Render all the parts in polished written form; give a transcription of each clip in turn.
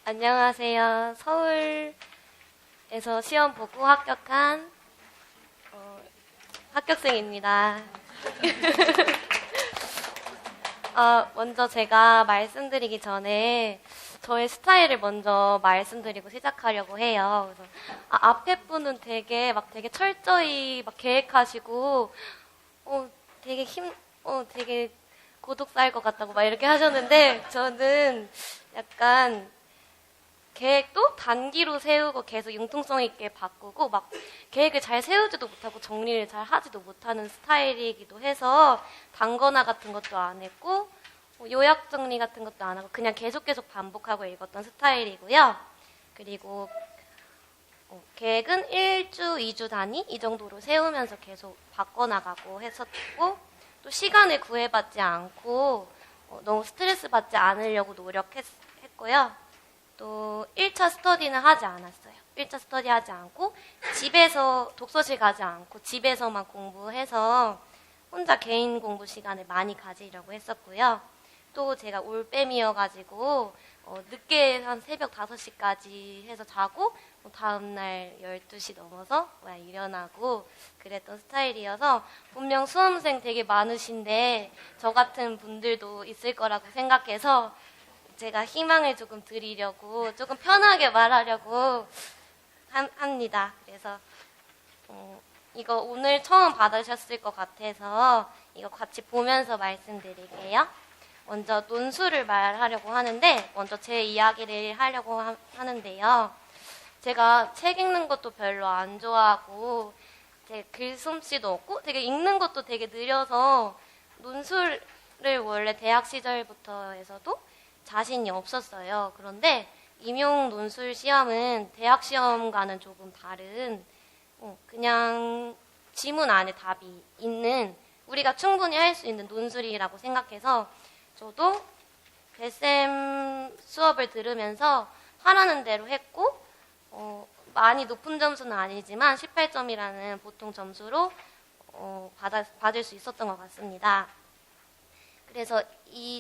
안녕하세요. 서울에서 시험 보고 합격한 합격생입니다. 먼저 제가 말씀드리기 전에 저의 스타일을 먼저 말씀드리고 시작하려고 해요. 그래서 앞에 분은 되게 철저히 계획하시고 되게 고독 쌓일 것 같다고 이렇게 하셨는데 저는 약간 계획도 단기로 세우고 계속 융통성 있게 바꾸고 계획을 잘 세우지도 못하고 정리를 잘 하지도 못하는 스타일이기도 해서 단거나 같은 것도 안 했고 요약 정리 같은 것도 안 하고 그냥 계속 반복하고 읽었던 스타일이고요. 그리고 계획은 1주, 2주 단위 이 정도로 세우면서 계속 바꿔나가고 했었고 또 시간을 구애받지 않고 너무 스트레스 받지 않으려고 노력했고요. 또 1차 스터디는 하지 않았어요. 1차 스터디 하지 않고 집에서 독서실 가지 않고 집에서만 공부해서 혼자 개인 공부 시간을 많이 가지려고 했었고요. 또 제가 올빼미여가지고 늦게 한 새벽 5시까지 해서 자고 다음날 12시 넘어서 일어나고 그랬던 스타일이어서 분명 수험생 되게 많으신데 저 같은 분들도 있을 거라고 생각해서 제가 희망을 조금 드리려고 조금 편하게 말하려고 합니다. 그래서 이거 오늘 처음 받으셨을 것 같아서 이거 같이 보면서 말씀드릴게요. 먼저 논술을 말하려고 하는데 먼저 제 이야기를 하려고 하는데요. 제가 책 읽는 것도 별로 안 좋아하고 제 글솜씨도 없고 되게 읽는 것도 되게 느려서 논술을 원래 대학 시절부터 해서도 자신이 없었어요. 그런데 임용 논술 시험은 대학 시험과는 조금 다른 그냥 지문 안에 답이 있는 우리가 충분히 할 수 있는 논술이라고 생각해서 저도 뱃쌤 수업을 들으면서 하라는 대로 했고 많이 높은 점수는 아니지만 18점이라는 보통 점수로 받을 수 있었던 것 같습니다. 그래서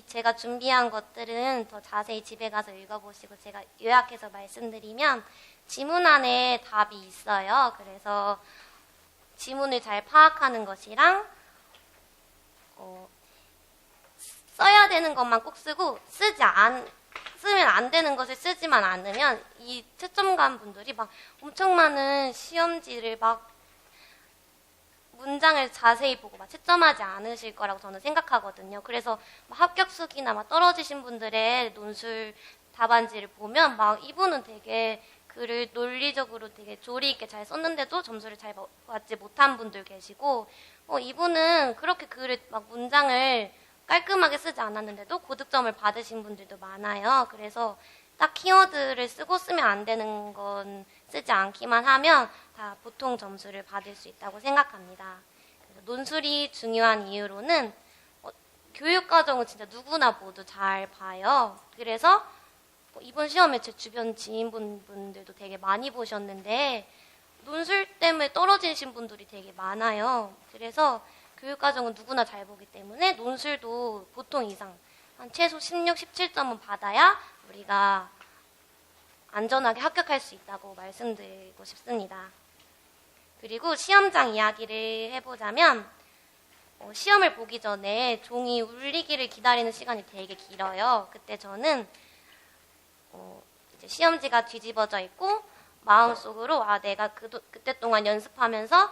제가 준비한 것들은 더 자세히 집에 가서 읽어보시고 제가 요약해서 말씀드리면 지문 안에 답이 있어요. 그래서 지문을 잘 파악하는 것이랑 써야 되는 것만 꼭 쓰고 쓰면 안 되는 것을 쓰지만 않으면 이 채점관 분들이 엄청 많은 시험지를 문장을 자세히 보고 채점하지 않으실 거라고 저는 생각하거든요. 그래서 합격수기나 떨어지신 분들의 논술 답안지를 보면 이분은 되게 글을 논리적으로 되게 조리 있게 잘 썼는데도 점수를 잘 받지 못한 분들 계시고 이분은 그렇게 글을 문장을 깔끔하게 쓰지 않았는데도 고득점을 받으신 분들도 많아요. 그래서 딱 키워드를 쓰고 쓰면 안 되는 건 쓰지 않기만 하면 다 보통 점수를 받을 수 있다고 생각합니다. 그래서 논술이 중요한 이유로는 교육과정은 진짜 누구나 모두 잘 봐요. 그래서 이번 시험에 제 주변 지인분들도 되게 많이 보셨는데 논술 때문에 떨어지신 분들이 되게 많아요. 그래서 교육과정은 누구나 잘 보기 때문에 논술도 보통 이상 한 최소 16, 17점은 받아야 우리가 안전하게 합격할 수 있다고 말씀드리고 싶습니다. 그리고 시험장 이야기를 해보자면 시험을 보기 전에 종이 울리기를 기다리는 시간이 되게 길어요. 그때 저는 이제 시험지가 뒤집어져 있고 마음속으로 내가 그때 동안 연습하면서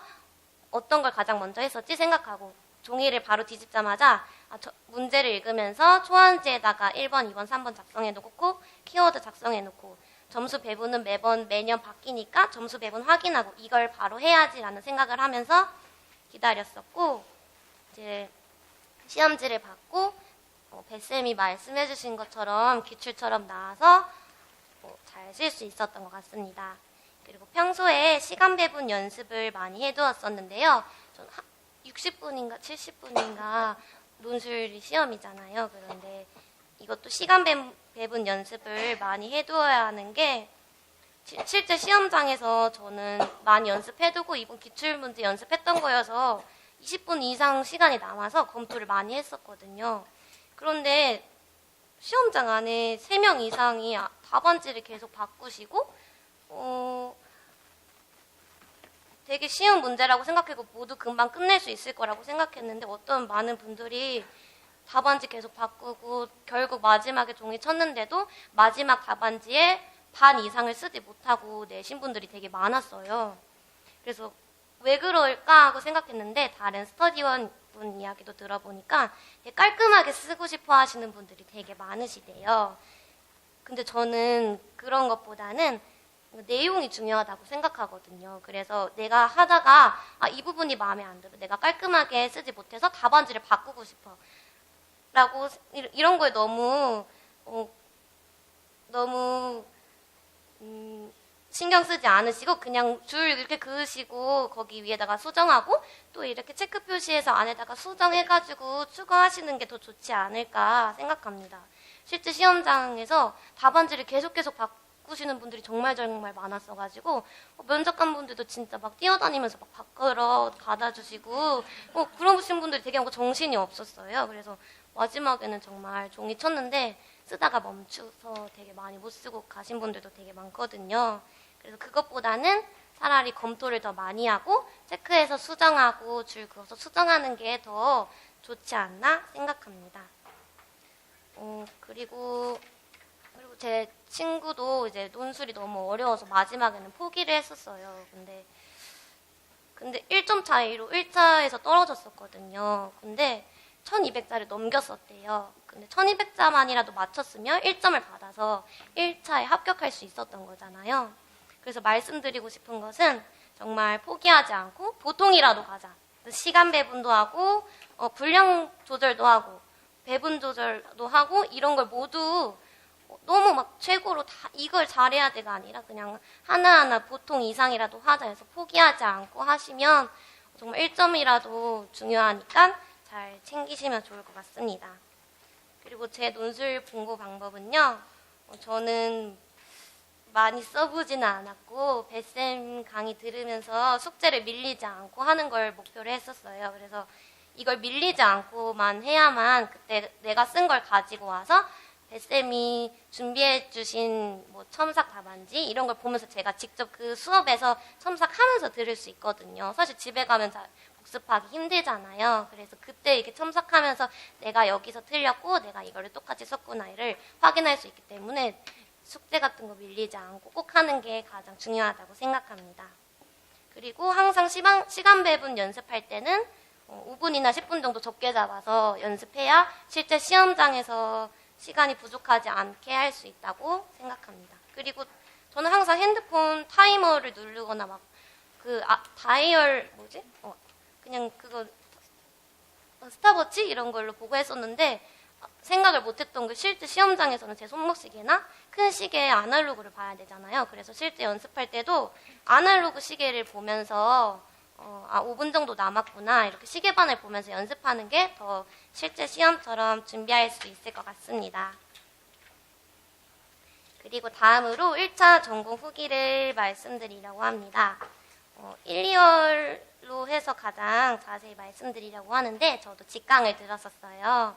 어떤 걸 가장 먼저 했었지 생각하고 종이를 바로 뒤집자마자 문제를 읽으면서 초안지에다가 1번, 2번, 3번 작성해 놓고 키워드 작성해 놓고 점수 배분은 매년 바뀌니까 점수 배분 확인하고 이걸 바로 해야지라는 생각을 하면서 기다렸었고 이제 시험지를 받고 뱃쌤이 말씀해 주신 것처럼 기출처럼 나와서 잘 쓸 수 있었던 것 같습니다. 그리고 평소에 시간 배분 연습을 많이 해두었었는데요. 전 60분인가 70분인가 논술 시험이잖아요. 그런데 이것도 시간 배분 연습을 많이 해두어야 하는 게 실제 시험장에서 저는 많이 연습해두고 이번 기출문제 연습했던 거여서 20분 이상 시간이 남아서 검토를 많이 했었거든요. 그런데 시험장 안에 3명 이상이 답안지를 계속 바꾸시고 되게 쉬운 문제라고 생각하고 모두 금방 끝낼 수 있을 거라고 생각했는데 어떤 많은 분들이 답안지 계속 바꾸고 결국 마지막에 종이 쳤는데도 마지막 답안지에 반 이상을 쓰지 못하고 내신 분들이 되게 많았어요. 그래서 왜 그럴까 하고 생각했는데 다른 스터디원 분 이야기도 들어보니까 되게 깔끔하게 쓰고 싶어 하시는 분들이 되게 많으시대요. 근데 저는 그런 것보다는 내용이 중요하다고 생각하거든요. 그래서 내가 하다가 이 부분이 마음에 안 들어. 내가 깔끔하게 쓰지 못해서 답안지를 바꾸고 싶어. 라고 이런 거에 너무 신경 쓰지 않으시고 그냥 줄 이렇게 그으시고 거기 위에다가 수정하고 또 이렇게 체크 표시해서 안에다가 수정해가지고 추가하시는 게 더 좋지 않을까 생각합니다. 실제 시험장에서 답안지를 계속 바꾸시는 분들이 정말 많았어가지고 면접관 분들도 진짜 막 뛰어다니면서 막 바꾸러 가다 주시고 그러신 분들이 되게 많고 정신이 없었어요. 그래서 마지막에는 정말 종이 쳤는데 쓰다가 멈춰서 되게 많이 못 쓰고 가신 분들도 되게 많거든요. 그래서 그것보다는 차라리 검토를 더 많이 하고 체크해서 수정하고 줄 그어서 수정하는 게 더 좋지 않나 생각합니다. 그리고 제 친구도 이제 논술이 너무 어려워서 마지막에는 포기를 했었어요. 근데 1점 차이로 1차에서 떨어졌었거든요. 근데 1200자를 넘겼었대요. 근데 1200자만이라도 맞췄으면 1점을 받아서 1차에 합격할 수 있었던 거잖아요. 그래서 말씀드리고 싶은 것은 정말 포기하지 않고 보통이라도 가자. 시간 배분도 하고 분량 조절도 하고 배분 조절도 하고 이런 걸 모두 너무 막 최고로 다 이걸 잘해야 돼가 아니라 그냥 하나하나 보통 이상이라도 하자 해서 포기하지 않고 하시면 정말 1점이라도 중요하니까 잘 챙기시면 좋을 것 같습니다. 그리고 제 논술 공부 방법은요. 저는 많이 써보지는 않았고 뱃쌤 강의 들으면서 숙제를 밀리지 않고 하는 걸 목표로 했었어요. 그래서 이걸 밀리지 않고만 해야만 그때 내가 쓴 걸 가지고 와서 뱃쌤이 준비해 주신 첨삭 답안지 이런 걸 보면서 제가 직접 그 수업에서 첨삭하면서 들을 수 있거든요. 사실 집에 가면 잘 복습하기 힘들잖아요. 그래서 그때 이렇게 첨삭하면서 내가 여기서 틀렸고 내가 이거를 똑같이 썼구나를 확인할 수 있기 때문에 숙제 같은 거 밀리지 않고 꼭 하는 게 가장 중요하다고 생각합니다. 그리고 항상 시간 배분 연습할 때는 5분이나 10분 정도 적게 잡아서 연습해야 실제 시험장에서 시간이 부족하지 않게 할 수 있다고 생각합니다. 그리고 저는 항상 핸드폰 타이머를 누르거나 다이얼 그냥 그거 스탑워치 이런 걸로 보고 했었는데 생각을 못했던 게 실제 시험장에서는 제 손목시계나 큰 시계의 아날로그를 봐야 되잖아요. 그래서 실제 연습할 때도 아날로그 시계를 보면서 5분 정도 남았구나 이렇게 시계반을 보면서 연습하는 게 더 실제 시험처럼 준비할 수 있을 것 같습니다. 그리고 다음으로 1차 전공 후기를 말씀드리려고 합니다. 1, 2월로 해서 가장 자세히 말씀드리려고 하는데 저도 직강을 들었었어요.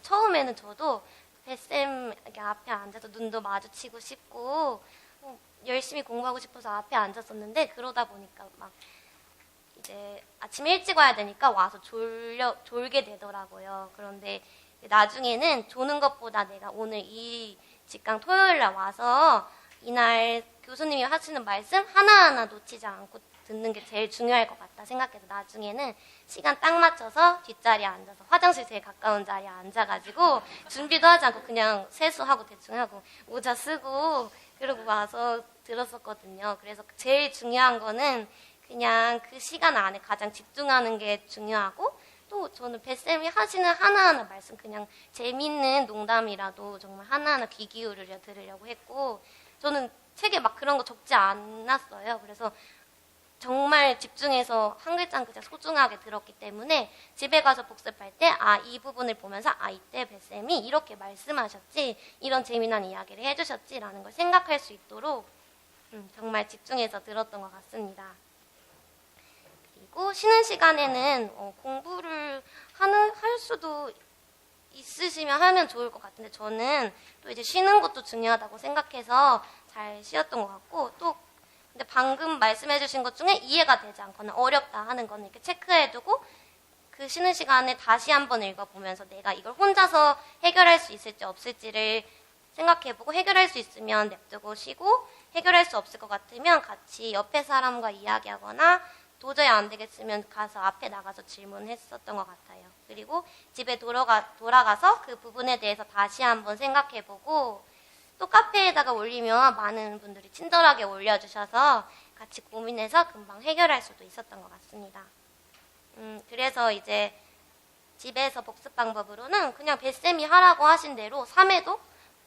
처음에는 저도 뱃쌤 앞에 앉아서 눈도 마주치고 싶고 열심히 공부하고 싶어서 앞에 앉았었는데 그러다 보니까 막 이제 아침 일찍 와야 되니까 와서 졸게 되더라고요. 그런데 나중에는 조는 것보다 내가 오늘 이 직강 토요일 날 와서 이날 교수님이 하시는 말씀 하나하나 놓치지 않고 듣는 게 제일 중요할 것 같다 생각해서 나중에는 시간 딱 맞춰서 뒷자리에 앉아서 화장실 제일 가까운 자리에 앉아가지고 준비도 하지 않고 그냥 세수하고 대충 하고 모자 쓰고 그러고 와서 들었었거든요. 그래서 제일 중요한 거는 그냥 그 시간 안에 가장 집중하는 게 중요하고 또 저는 뱃쌤이 하시는 하나하나 말씀 그냥 재밌는 농담이라도 정말 하나하나 귀 기울여 들으려고 했고 저는 책에 막 그런 거 적지 않았어요. 그래서 정말 집중해서 한 글자 한 글자 소중하게 들었기 때문에 집에 가서 복습할 때 이 부분을 보면서 이때 뱃쌤이 이렇게 말씀하셨지 이런 재미난 이야기를 해주셨지라는 걸 생각할 수 있도록 정말 집중해서 들었던 것 같습니다. 그리고 쉬는 시간에는 공부를 할 수도 있으시면 하면 좋을 것 같은데 저는 또 이제 쉬는 것도 중요하다고 생각해서 잘 쉬었던 것 같고 또 근데 방금 말씀해 주신 것 중에 이해가 되지 않거나 어렵다 하는 거는 이렇게 체크해두고 그 쉬는 시간에 다시 한번 읽어보면서 내가 이걸 혼자서 해결할 수 있을지 없을지를 생각해보고 해결할 수 있으면 냅두고 쉬고 해결할 수 없을 것 같으면 같이 옆에 사람과 이야기하거나 도저히 안 되겠으면 가서 앞에 나가서 질문했었던 것 같아요. 그리고 집에 돌아가서 그 부분에 대해서 다시 한번 생각해보고 또 카페에다가 올리면 많은 분들이 친절하게 올려주셔서 같이 고민해서 금방 해결할 수도 있었던 것 같습니다. 그래서 이제 집에서 복습 방법으로는 그냥 뱃쌤이 하라고 하신 대로 3회도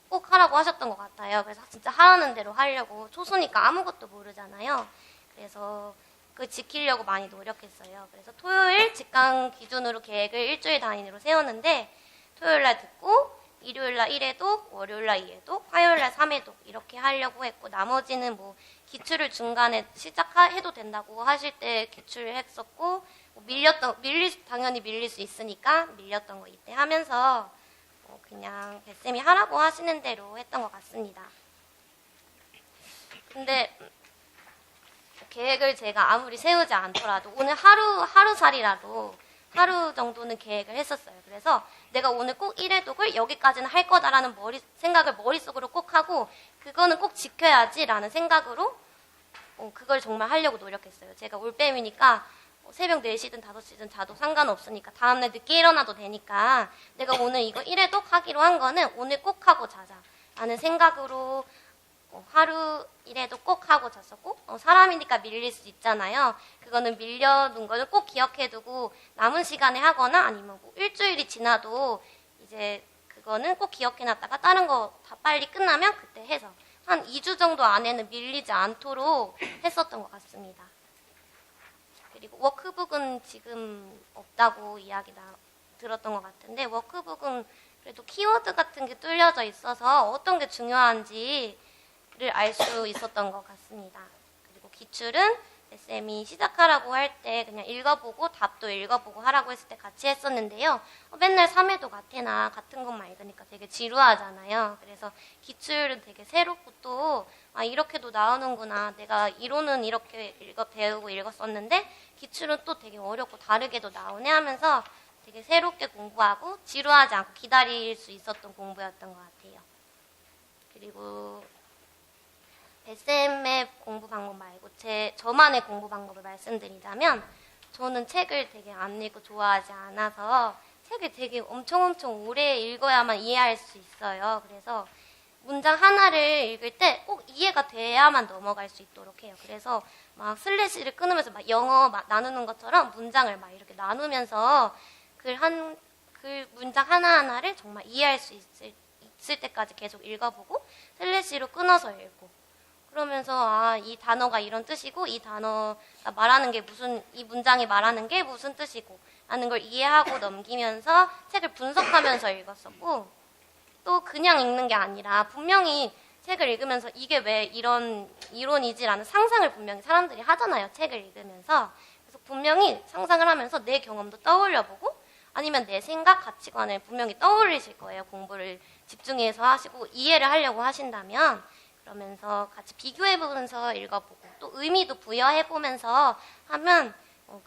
꼭 하라고 하셨던 것 같아요. 그래서 진짜 하라는 대로 하려고 초수니까 아무것도 모르잖아요. 그래서 그 지키려고 많이 노력했어요. 그래서 토요일 직강 기준으로 계획을 일주일 단위로 세웠는데 토요일날 듣고 일요일날 1회독, 월요일날 2회독, 화요일날 3회독 이렇게 하려고 했고 나머지는 뭐 기출을 중간에 시작해도 된다고 하실 때 기출했었고 당연히 밀릴 수 있으니까 밀렸던 거 이때 하면서 그냥 뱃쌤이 하라고 하시는 대로 했던 것 같습니다. 근데 계획을 제가 아무리 세우지 않더라도 오늘 하루살이라도 하루 정도는 계획을 했었어요. 그래서 내가 오늘 꼭 1회독을 여기까지는 할 거다라는 생각을 머릿속으로 꼭 하고 그거는 꼭 지켜야지라는 생각으로 그걸 정말 하려고 노력했어요. 제가 올빼미니까 새벽 4시든 5시든 자도 상관없으니까 다음날 늦게 일어나도 되니까 내가 오늘 이거 1회독 하기로 한 거는 오늘 꼭 하고 자자 라는 생각으로 하루 1회독 꼭 하고 잤었고 사람이니까 밀릴 수 있잖아요. 그거는 밀려둔 거는 꼭 기억해두고 남은 시간에 하거나 아니면 뭐 일주일이 지나도 이제 그거는 꼭 기억해놨다가 다른 거 다 빨리 끝나면 그때 해서 한 2주 정도 안에는 밀리지 않도록 했었던 것 같습니다. 그리고 워크북은 지금 없다고 이야기 들었던 것 같은데 워크북은 그래도 키워드 같은 게 뚫려져 있어서 어떤 게 중요한지를 알 수 있었던 것 같습니다. 그리고 기출은 쌤이 시작하라고 할 때 그냥 읽어보고 답도 읽어보고 하라고 했을 때 같이 했었는데요. 맨날 3회도 같애나 같은 것만 읽으니까 되게 지루하잖아요. 그래서 기출은 되게 새롭고 또 이렇게도 나오는구나. 내가 이론은 이렇게 배우고 읽었었는데 기출은 또 되게 어렵고 다르게도 나오네 하면서 되게 새롭게 공부하고 지루하지 않고 기다릴 수 있었던 공부였던 것 같아요. 그리고 뱃쌤의 공부 방법 말고 저만의 공부 방법을 말씀드리자면 저는 책을 되게 안 읽고 좋아하지 않아서 책을 되게 엄청 오래 읽어야만 이해할 수 있어요. 그래서 문장 하나를 읽을 때 꼭 이해가 돼야만 넘어갈 수 있도록 해요. 그래서 막 슬래시를 끊으면서 막 영어 막 나누는 것처럼 문장을 막 이렇게 나누면서 글 문장 하나하나를 정말 이해할 수 있을 때까지 계속 읽어보고 슬래시로 끊어서 읽고 그러면서 이 단어가 이런 뜻이고 이 단어가 말하는 게 이 문장이 말하는 게 무슨 뜻이고 라는 걸 이해하고 넘기면서 책을 분석하면서 읽었었고 또 그냥 읽는 게 아니라 분명히 책을 읽으면서 이게 왜 이런 이론이지라는 상상을 분명히 사람들이 하잖아요. 책을 읽으면서. 그래서 분명히 상상을 하면서 내 경험도 떠올려보고 아니면 내 생각, 가치관을 분명히 떠올리실 거예요. 공부를 집중해서 하시고 이해를 하려고 하신다면 그러면서 같이 비교해보면서 읽어보고 또 의미도 부여해보면서 하면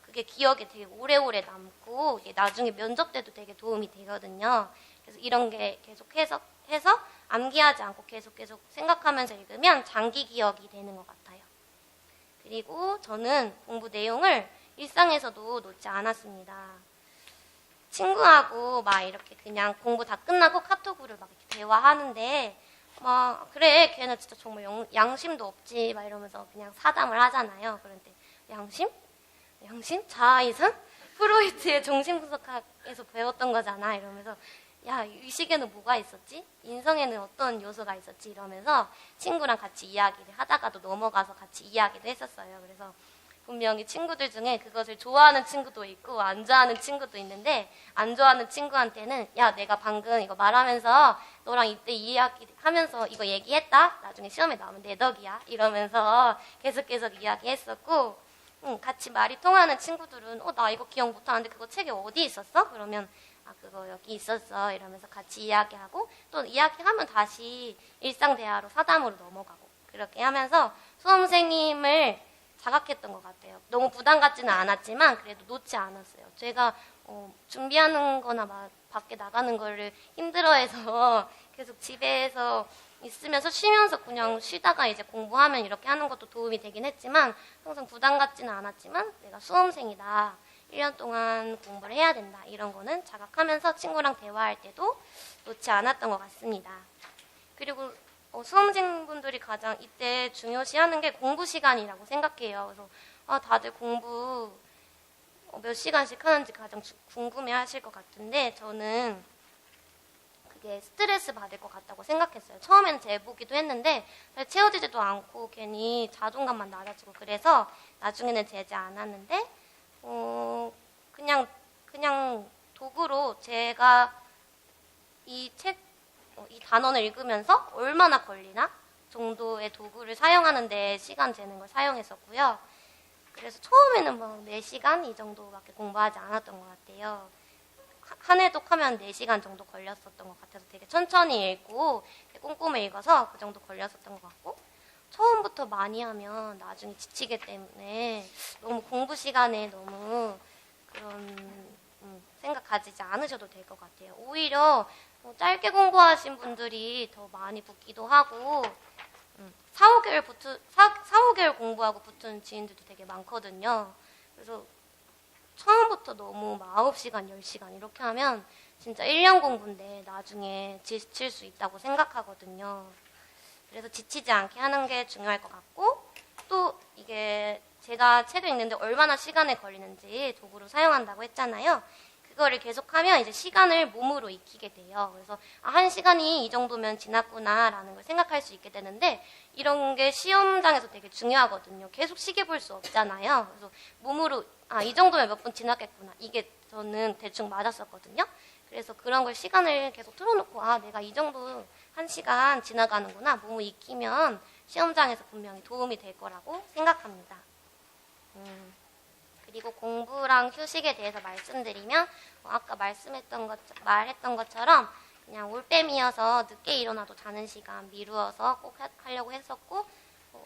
그게 기억에 되게 오래오래 남고 나중에 면접 때도 되게 도움이 되거든요. 그래서 이런 게 계속해서 암기하지 않고 계속 생각하면서 읽으면 장기 기억이 되는 것 같아요. 그리고 저는 공부 내용을 일상에서도 놓지 않았습니다. 친구하고 막 이렇게 그냥 공부 다 끝나고 카톡으로 막 이렇게 대화하는데 막 그래 걔는 진짜 정말 양심도 없지 막 이러면서 그냥 사담을 하잖아요. 그런데 양심? 자아이상? 프로이트의 정신분석학에서 배웠던 거잖아 이러면서 야 의식에는 뭐가 있었지? 인성에는 어떤 요소가 있었지? 이러면서 친구랑 같이 이야기를 하다가도 넘어가서 같이 이야기도 했었어요. 그래서 분명히 친구들 중에 그것을 좋아하는 친구도 있고 안 좋아하는 친구도 있는데 안 좋아하는 친구한테는 야 내가 방금 이거 말하면서 너랑 이때 이야기하면서 이거 얘기했다? 나중에 시험에 나오면 내 덕이야 이러면서 계속 이야기했었고 같이 말이 통하는 친구들은 나 이거 기억 못하는데 그거 책에 어디 있었어? 그러면 아, 그거 여기 있었어. 이러면서 같이 이야기하고, 또 이야기하면 다시 일상 대화로 사담으로 넘어가고, 그렇게 하면서 수험생님을 자각했던 것 같아요. 너무 부담 갖지는 않았지만, 그래도 놓지 않았어요. 제가 준비하는 거나 막 밖에 나가는 거를 힘들어해서 계속 집에서 있으면서 쉬면서 그냥 쉬다가 이제 공부하면 이렇게 하는 것도 도움이 되긴 했지만, 항상 부담 갖지는 않았지만, 내가 수험생이다. 1년 동안 공부를 해야 된다. 이런 거는 자각하면서 친구랑 대화할 때도 놓지 않았던 것 같습니다. 그리고 수험생분들이 가장 이때 중요시하는 게 공부 시간이라고 생각해요. 그래서 다들 공부 몇 시간씩 하는지 가장 궁금해 하실 것 같은데, 저는 그게 스트레스 받을 것 같다고 생각했어요. 처음에는 재보기도 했는데 잘 채워지지도 않고 괜히 자존감만 낮아지고, 그래서 나중에는 재지 않았는데 그냥 도구로 제가 이 단원을 읽으면서 얼마나 걸리나 정도의 도구를 사용하는데 시간 재는 걸 사용했었고요. 그래서 처음에는 뭐 4시간 이 정도밖에 공부하지 않았던 것 같아요. 한 해독 하면 4시간 정도 걸렸었던 것 같아서 되게 천천히 읽고 꼼꼼히 읽어서 그 정도 걸렸었던 것 같고, 처음부터 많이 하면 나중에 지치기 때문에 너무 공부 시간에 너무 그런 생각 가지지 않으셔도 될 것 같아요. 오히려 짧게 공부하신 분들이 더 많이 붙기도 하고, 4, 5개월 공부하고 붙은 지인들도 되게 많거든요. 그래서 처음부터 너무 9시간, 10시간 이렇게 하면 진짜 1년 공부인데 나중에 지칠 수 있다고 생각하거든요. 그래서 지치지 않게 하는 게 중요할 것 같고, 또 이게 제가 책을 읽는데 얼마나 시간이 걸리는지 도구로 사용한다고 했잖아요. 그거를 계속하면 이제 시간을 몸으로 익히게 돼요. 그래서 1시간이 이 정도면 지났구나라는 걸 생각할 수 있게 되는데, 이런 게 시험장에서 되게 중요하거든요. 계속 시계 볼 수 없잖아요. 그래서 몸으로 이 정도면 몇 분 지났겠구나. 이게 저는 대충 맞았었거든요. 그래서 그런 걸 시간을 계속 틀어놓고 내가 이 정도 1시간 지나가는구나. 몸을 익히면 시험장에서 분명히 도움이 될 거라고 생각합니다. 그리고 공부랑 휴식에 대해서 말씀드리면, 아까 말했던 것처럼 그냥 올빼미여서 늦게 일어나도 자는 시간 미루어서 꼭 하려고 했었고,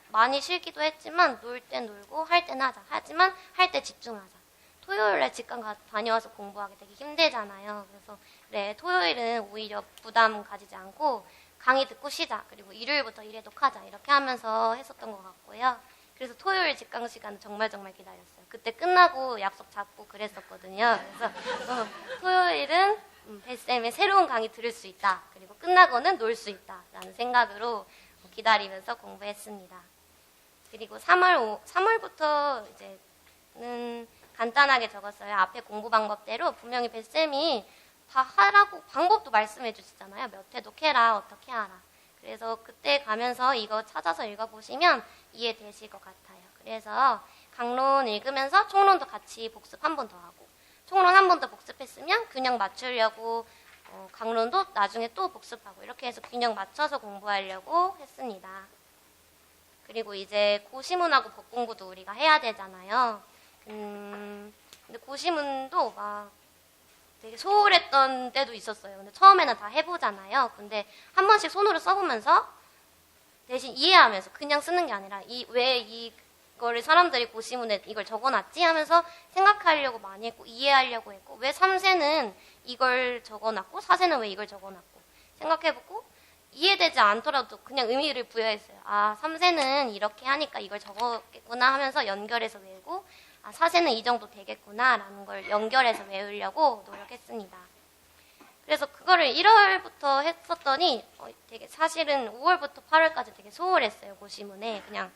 많이 쉬기도 했지만 놀 땐 놀고 할 땐 하자. 하지만 할 때 집중하자. 토요일에 직관 다녀와서 공부하기 되게 힘들잖아요. 그래서 그래, 토요일은 오히려 부담 가지지 않고 강의 듣고 쉬자. 그리고 일요일부터 일해독하자. 이렇게 하면서 했었던 것 같고요. 그래서 토요일 직강 시간은 정말 기다렸어요. 그때 끝나고 약속 잡고 그랬었거든요. 그래서 토요일은 뱃쌤의 새로운 강의 들을 수 있다. 그리고 끝나고는 놀 수 있다. 라는 생각으로 기다리면서 공부했습니다. 그리고 3월부터 이제는 간단하게 적었어요. 앞에 공부 방법대로 분명히 뱃쌤이 다 하라고 방법도 말씀해 주시잖아요. 몇 회독 해라, 어떻게 하라. 그래서 그때 가면서 이거 찾아서 읽어보시면 이해되실 것 같아요. 그래서 강론 읽으면서 총론도 같이 복습 한 번 더 하고, 총론 한 번 더 복습했으면 균형 맞추려고 강론도 나중에 또 복습하고, 이렇게 해서 균형 맞춰서 공부하려고 했습니다. 그리고 이제 고시문하고 법공부도 우리가 해야 되잖아요. 근데 고시문도 막 되게 소홀했던 때도 있었어요. 근데 처음에는 다 해보잖아요. 근데 한 번씩 손으로 써보면서 대신 이해하면서 그냥 쓰는 게 아니라 왜 이거를 사람들이 고시문에 이걸 적어놨지 하면서 생각하려고 많이 했고, 이해하려고 했고, 왜 3세는 이걸 적어놨고 4세는 왜 이걸 적어놨고 생각해보고, 이해되지 않더라도 그냥 의미를 부여했어요. 3세는 이렇게 하니까 이걸 적었겠구나 하면서 연결해서 외우고, 4세는 이 정도 되겠구나 라는 걸 연결해서 외우려고 노력했습니다. 그래서 그거를 1월부터 했었더니 되게 사실은 5월부터 8월까지 되게 소홀했어요. 고시문에 그냥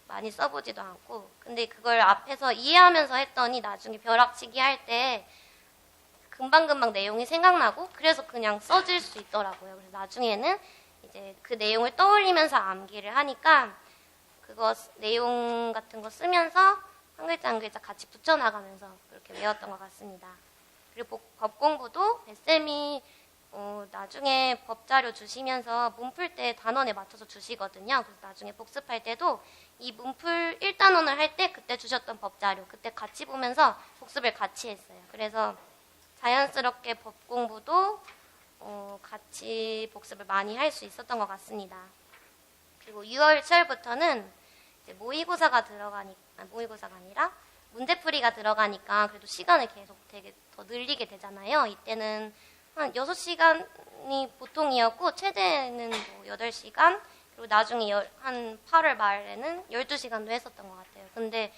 많이 써보지도 않고. 근데 그걸 앞에서 이해하면서 했더니 나중에 벼락치기 할 때 금방금방 내용이 생각나고, 그래서 그냥 써질 수 있더라고요. 그래서 나중에는 이제 그 내용을 떠올리면서 암기를 하니까 그거 내용 같은 거 쓰면서 한 글자 한 글자 같이 붙여나가면서 그렇게 외웠던 것 같습니다. 그리고 법 공부도 뱃쌤이 나중에 법자료 주시면서 문풀 때 단원에 맞춰서 주시거든요. 그래서 나중에 복습할 때도 이 문풀 1단원을 할 때 그때 주셨던 법자료 그때 같이 보면서 복습을 같이 했어요. 그래서 자연스럽게 법 공부도 같이 복습을 많이 할 수 있었던 것 같습니다. 그리고 6월, 7월부터는 이제 모의고사가 모의고사가 아니라 문제풀이가 들어가니까 그래도 시간을 계속 되게 더 늘리게 되잖아요. 이때는 한 6시간이 보통이었고 최대는 뭐 8시간, 그리고 나중에 한 8월 말에는 12시간도 했었던 것 같아요. 근데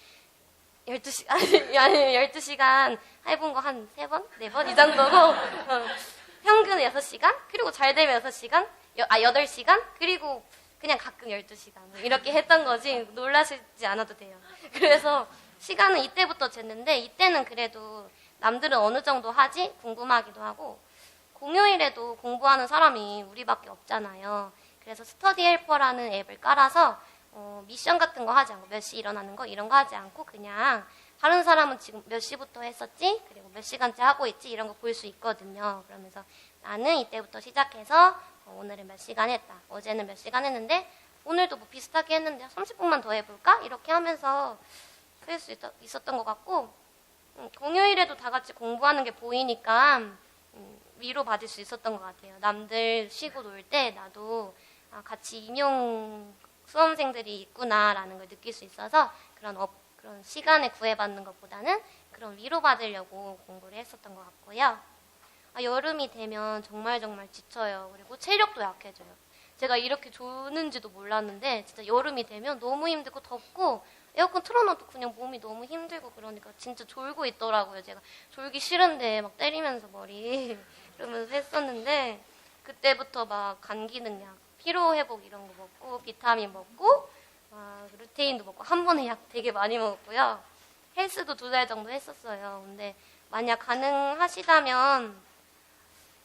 12시간 해본 거 한 3번? 4번? 이 정도고 평균 6시간? 그리고 잘 되면 8시간? 그리고 그냥 가끔 12시간 이렇게 했던 거지 놀라시지 않아도 돼요. 그래서 시간은 이때부터 쟀는데 이때는 그래도 남들은 어느 정도 하지? 궁금하기도 하고 공휴일에도 공부하는 사람이 우리밖에 없잖아요. 그래서 스터디 헬퍼라는 앱을 깔아서 미션 같은 거 하지 않고 몇 시 일어나는 거 이런 거 하지 않고 그냥 다른 사람은 지금 몇 시부터 했었지? 그리고 몇 시간째 하고 있지? 이런 거 볼 수 있거든요. 그러면서 나는 이때부터 시작해서 오늘은 몇 시간 했다. 어제는 몇 시간 했는데 오늘도 뭐 비슷하게 했는데 30분만 더 해볼까? 이렇게 하면서 할 수 있었던 것 같고 공휴일에도 다 같이 공부하는 게 보이니까 위로받을 수 있었던 것 같아요. 남들 쉬고 놀 때 나도 같이 임용 수험생들이 있구나라는 걸 느낄 수 있어서 그런 시간을 구애받는 것보다는 그런 위로받으려고 공부를 했었던 것 같고요. 여름이 되면 정말 지쳐요. 그리고 체력도 약해져요. 제가 이렇게 조는지도 몰랐는데 진짜 여름이 되면 너무 힘들고 덥고 에어컨 틀어놔도 그냥 몸이 너무 힘들고 그러니까 진짜 졸고 있더라고요. 제가 졸기 싫은데 막 때리면서 머리 이러면서 했었는데 그때부터 막 감기는 약, 피로회복 이런 거 먹고 비타민 먹고 루테인도 먹고 한 번에 약 되게 많이 먹었고요. 헬스도 2달 정도 했었어요. 근데 만약 가능하시다면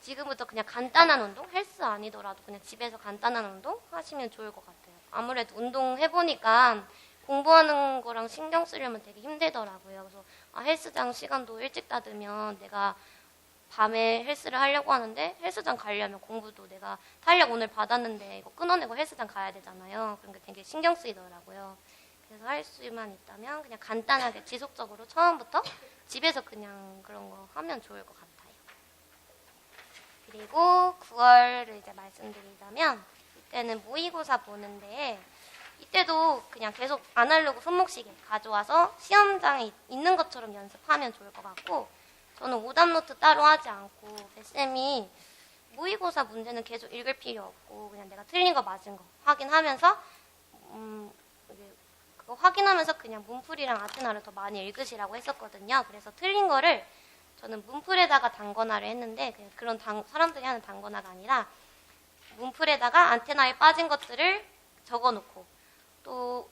지금부터 그냥 간단한 운동, 헬스 아니더라도 그냥 집에서 간단한 운동 하시면 좋을 것 같아요. 아무래도 운동 해보니까 공부하는 거랑 신경 쓰려면 되게 힘들더라고요. 그래서 헬스장 시간도 일찍 닫으면 내가 밤에 헬스를 하려고 하는데 헬스장 가려면 공부도 내가 탄력 오늘 받았는데 이거 끊어내고 헬스장 가야 되잖아요. 그런 게 되게 신경 쓰이더라고요. 그래서 할 수만 있다면 그냥 간단하게 지속적으로 처음부터 집에서 그냥 그런 거 하면 좋을 것 같아요. 그리고 9월을 이제 말씀드리자면 이때는 모의고사 보는데 이때도 그냥 계속 아날로그 손목시계 가져와서 시험장에 있는 것처럼 연습하면 좋을 것 같고 저는 오답노트 따로 하지 않고 쌤이 모의고사 문제는 계속 읽을 필요 없고 그냥 내가 틀린 거 맞은 거 확인하면서 그거 확인하면서 그냥 문풀이랑 아테나를 더 많이 읽으시라고 했었거든요. 그래서 틀린 거를 저는 문풀에다가 단거나를 했는데 그런 사람들이 하는 단거나가 아니라 문풀에다가 아테나에 빠진 것들을 적어놓고 또